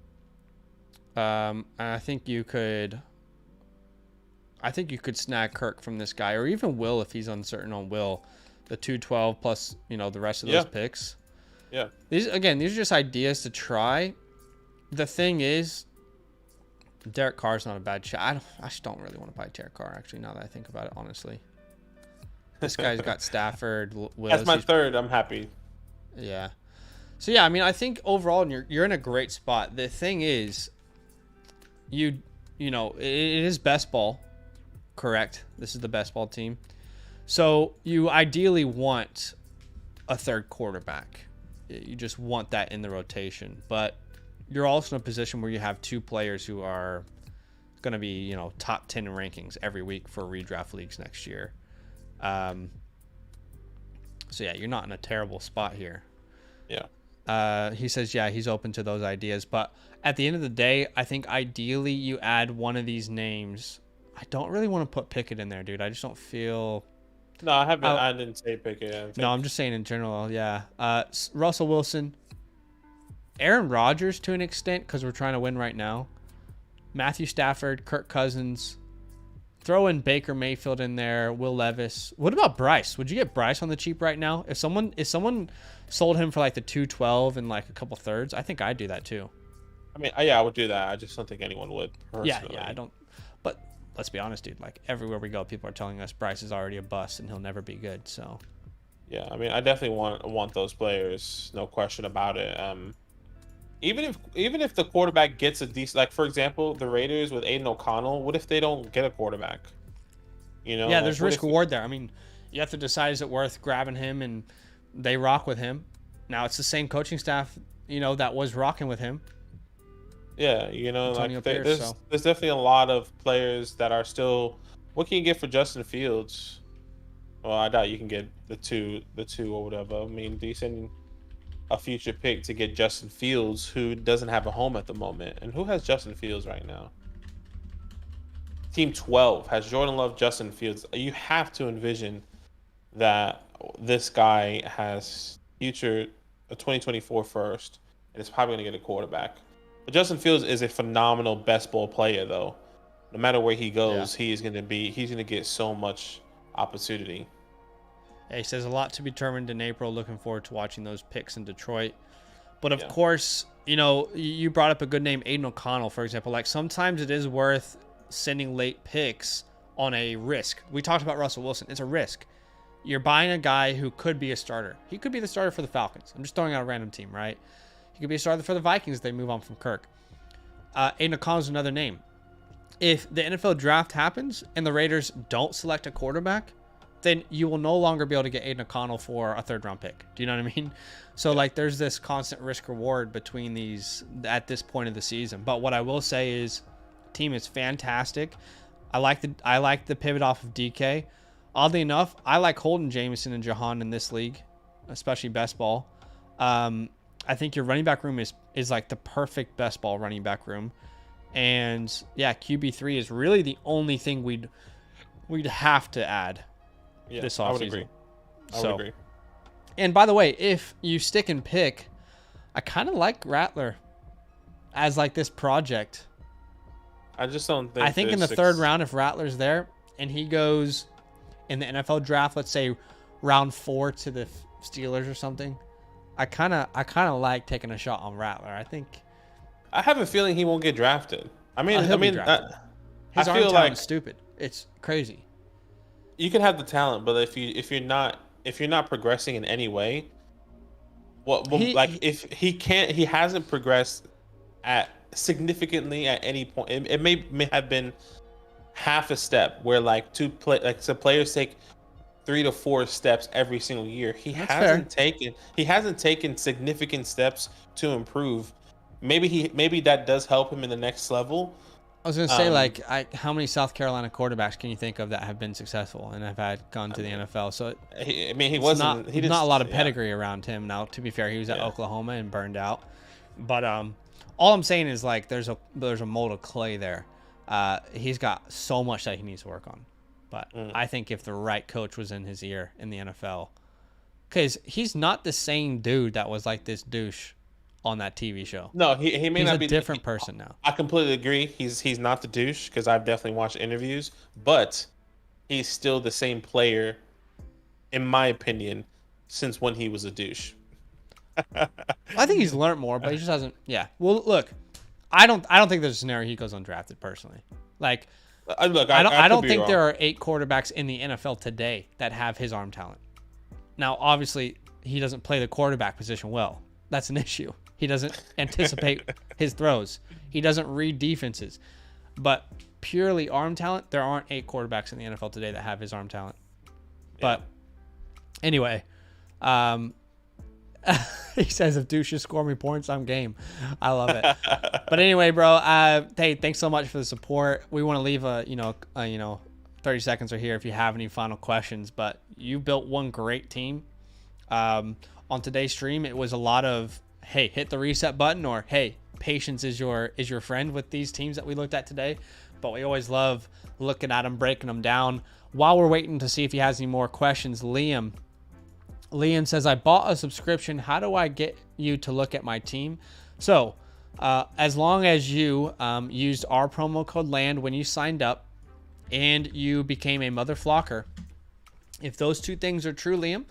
Speaker 1: And I think you could snag Kirk from this guy, or even Will if he's uncertain on Will. The 212 plus the rest of those picks.
Speaker 2: Yeah.
Speaker 1: These are just ideas to try. The thing is, Derek Carr's not a bad shot. I just don't really want to buy Derek Carr, actually, now that I think about it, honestly. This guy's got Stafford, Willis.
Speaker 2: That's my 3rd. I'm happy.
Speaker 1: Yeah. So, yeah, I mean, I think overall you're in a great spot. The thing is, it is best ball, correct? This is the best ball team. So, you ideally want a 3rd quarterback. You just want that in the rotation. But you're also in a position where you have 2 players who are going to be, top 10 in rankings every week for redraft leagues next year. So yeah, you're not in a terrible spot here.
Speaker 2: Yeah.
Speaker 1: He says, yeah, he's open to those ideas. But at the end of the day, I think ideally you add one of these names. I don't really want to put Pickett in there, dude. I just don't feel...
Speaker 2: No, I haven't. I didn't say Pickett.
Speaker 1: No, I'm just saying in general, yeah. Russell Wilson, Aaron Rodgers to an extent, because we're trying to win right now. Matthew Stafford, Kirk Cousins. Throw in Baker Mayfield in there, Will Levis. What about Bryce? Would you get Bryce on the cheap right now? If someone sold him for like the 212 and like a couple thirds, I think I'd do that too.
Speaker 2: I mean, yeah, I would do that. I just don't think anyone would. Personally.
Speaker 1: Yeah, I don't. But let's be honest, dude. Like everywhere we go, people are telling us Bryce is already a bust and he'll never be good. So.
Speaker 2: Yeah, I mean, I definitely want those players, no question about it. Even if the quarterback gets a decent, like for example, the Raiders with Aiden O'Connell, what if they don't get a quarterback?
Speaker 1: Yeah, there's risk reward there. I mean, you have to decide, is it worth grabbing him, and they rock with him. Now it's the same coaching staff, that was rocking with him.
Speaker 2: Yeah,
Speaker 1: Antonio
Speaker 2: like
Speaker 1: Pierce,
Speaker 2: there's definitely a lot of players that are still. What can you get for Justin Fields? Well, I doubt you can get the two or whatever. I mean, decent. a future pick to get Justin Fields, who doesn't have a home at the moment. And who has Justin Fields right now? Team 12 has Jordan Love, Justin Fields. You have to envision that this guy has a 2024 first, and is probably going to get a quarterback. But Justin Fields is a phenomenal best ball player, though. No matter where he goes, he's going to get so much opportunity.
Speaker 1: He says a lot to be determined in April. Looking forward to watching those picks in Detroit. But of course, you brought up a good name, Aiden O'Connell, for example. Like, sometimes it is worth sending late picks on a risk. We talked about Russell Wilson. It's a risk. You're buying a guy who could be a starter. He could be the starter for the Falcons. I'm just throwing out a random team, right? He could be a starter for the Vikings if they move on from Kirk. Aiden O'Connell is another name. If the NFL draft happens and the Raiders don't select a quarterback, then you will no longer be able to get Aiden O'Connell for a third-round pick. Do you know what I mean? So, like, there's this constant risk-reward between these at this point of the season. But what I will say is, team is fantastic. I like the pivot off of DK. Oddly enough, I like Holden, Jameson, and Jahan in this league, especially best ball. I think your running back room is like the perfect best ball running back room. And yeah, QB3 is really the only thing we'd have to add this offseason.
Speaker 2: I would agree. I would agree.
Speaker 1: And by the way, if you stick and pick, I kind of like Rattler as like this project.
Speaker 2: I just don't think.
Speaker 1: I think in the third round, if Rattler's there and he goes in the NFL draft, let's say round 4 to the Steelers or something, I kind of like taking a shot on Rattler.
Speaker 2: I have a feeling he won't get drafted.
Speaker 1: His arm talent's stupid. It's crazy.
Speaker 2: You can have the talent, but if you're not progressing in any way, if he hasn't progressed significantly at any point, it may have been half a step where some players take 3 to 4 steps every single year. He hasn't taken significant steps to improve. Maybe that does help him in the next level.
Speaker 1: I was gonna say, how many South Carolina quarterbacks can you think of that have been successful and have gone to the NFL? So
Speaker 2: he wasn't.
Speaker 1: There's not a lot of pedigree around him. Now, to be fair, he was at Oklahoma and burned out. But all I'm saying is, like, there's a mold of clay there. He's got so much that he needs to work on. But I think if the right coach was in his ear in the NFL, because he's not the same dude that was like this douche on that TV show.
Speaker 2: No, he may not be
Speaker 1: a different person now.
Speaker 2: I completely agree. He's not the douche, because I've definitely watched interviews, but he's still the same player, in my opinion, since when he was a douche.
Speaker 1: I think he's learned more, but he just hasn't. Yeah. Well, look, I don't think there's a scenario he goes undrafted personally. Like, I don't think there are 8 quarterbacks in the NFL today that have his arm talent. Now, obviously, he doesn't play the quarterback position well. That's an issue. He doesn't anticipate his throws. He doesn't read defenses. But purely arm talent, there aren't 8 quarterbacks in the NFL today that have his arm talent. But anyway, he says, if douches score me points, I'm game. I love it. But anyway, bro, hey, thanks so much for the support. We want to leave 30 seconds right here if you have any final questions. But you built one great team. On today's stream, it was a lot of, hey, hit the reset button, or hey, patience is your friend with these teams that we looked at today. But we always love looking at them, breaking them down. While we're waiting to see if he has any more questions, Liam says, I bought a subscription. How do I get you to look at my team? So as long as you used our promo code LAND when you signed up and you became a mother flocker, if those 2 things are true, Liam,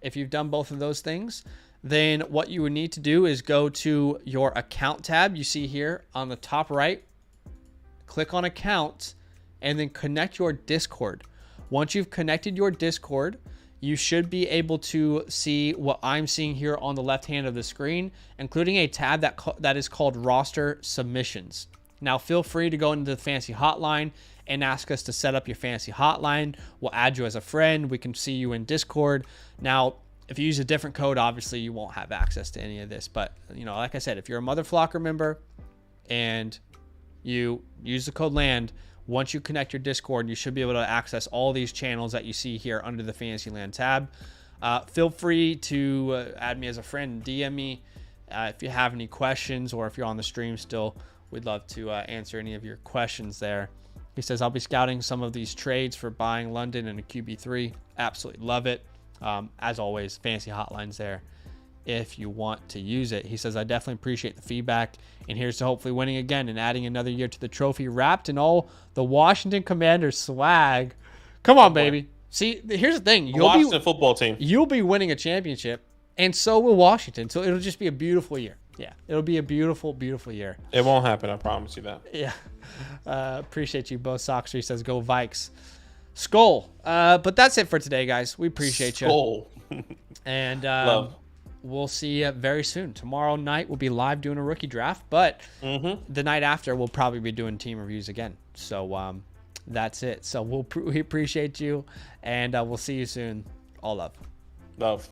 Speaker 1: if you've done both of those things, then what you would need to do is go to your account tab you see here on the top right, click on account, and then connect your Discord. Once you've connected your Discord, you should be able to see what I'm seeing here on the left hand of the screen, including a tab that is called roster submissions. Now, feel free to go into the fantasy hotline and ask us to set up your fantasy hotline. We'll add you as a friend. We can see you in Discord. Now, if you use a different code, obviously you won't have access to any of this. But, like I said, if you're a Mother Flocker member and you use the code LAND, once you connect your Discord, you should be able to access all these channels that you see here under the Fantasyland tab. Feel free to add me as a friend, DM me if you have any questions, or if you're on the stream still, we'd love to answer any of your questions there. He says, I'll be scouting some of these trades for buying London and a QB3. Absolutely love it. As always, fancy hotlines there if you want to use it. He says, I definitely appreciate the feedback, and here's to hopefully winning again and adding another year to the trophy, wrapped in all the Washington Commanders swag. Come on, baby. See, here's the thing.
Speaker 2: Washington football team.
Speaker 1: You'll be winning a championship, and so will Washington. So it'll just be a beautiful year. Yeah, it'll be a beautiful, beautiful year.
Speaker 2: It won't happen. I promise you that.
Speaker 1: Yeah. Appreciate you. Bo Soxtree says, go Vikes. Skull. But that's it for today, guys. We appreciate you.
Speaker 2: Skull.
Speaker 1: And
Speaker 2: Love.
Speaker 1: We'll see you very soon. Tomorrow night, we'll be live doing a rookie draft, but the night after, we'll probably be doing team reviews again. So that's it. So we appreciate you, and we'll see you soon. All love.
Speaker 2: Love.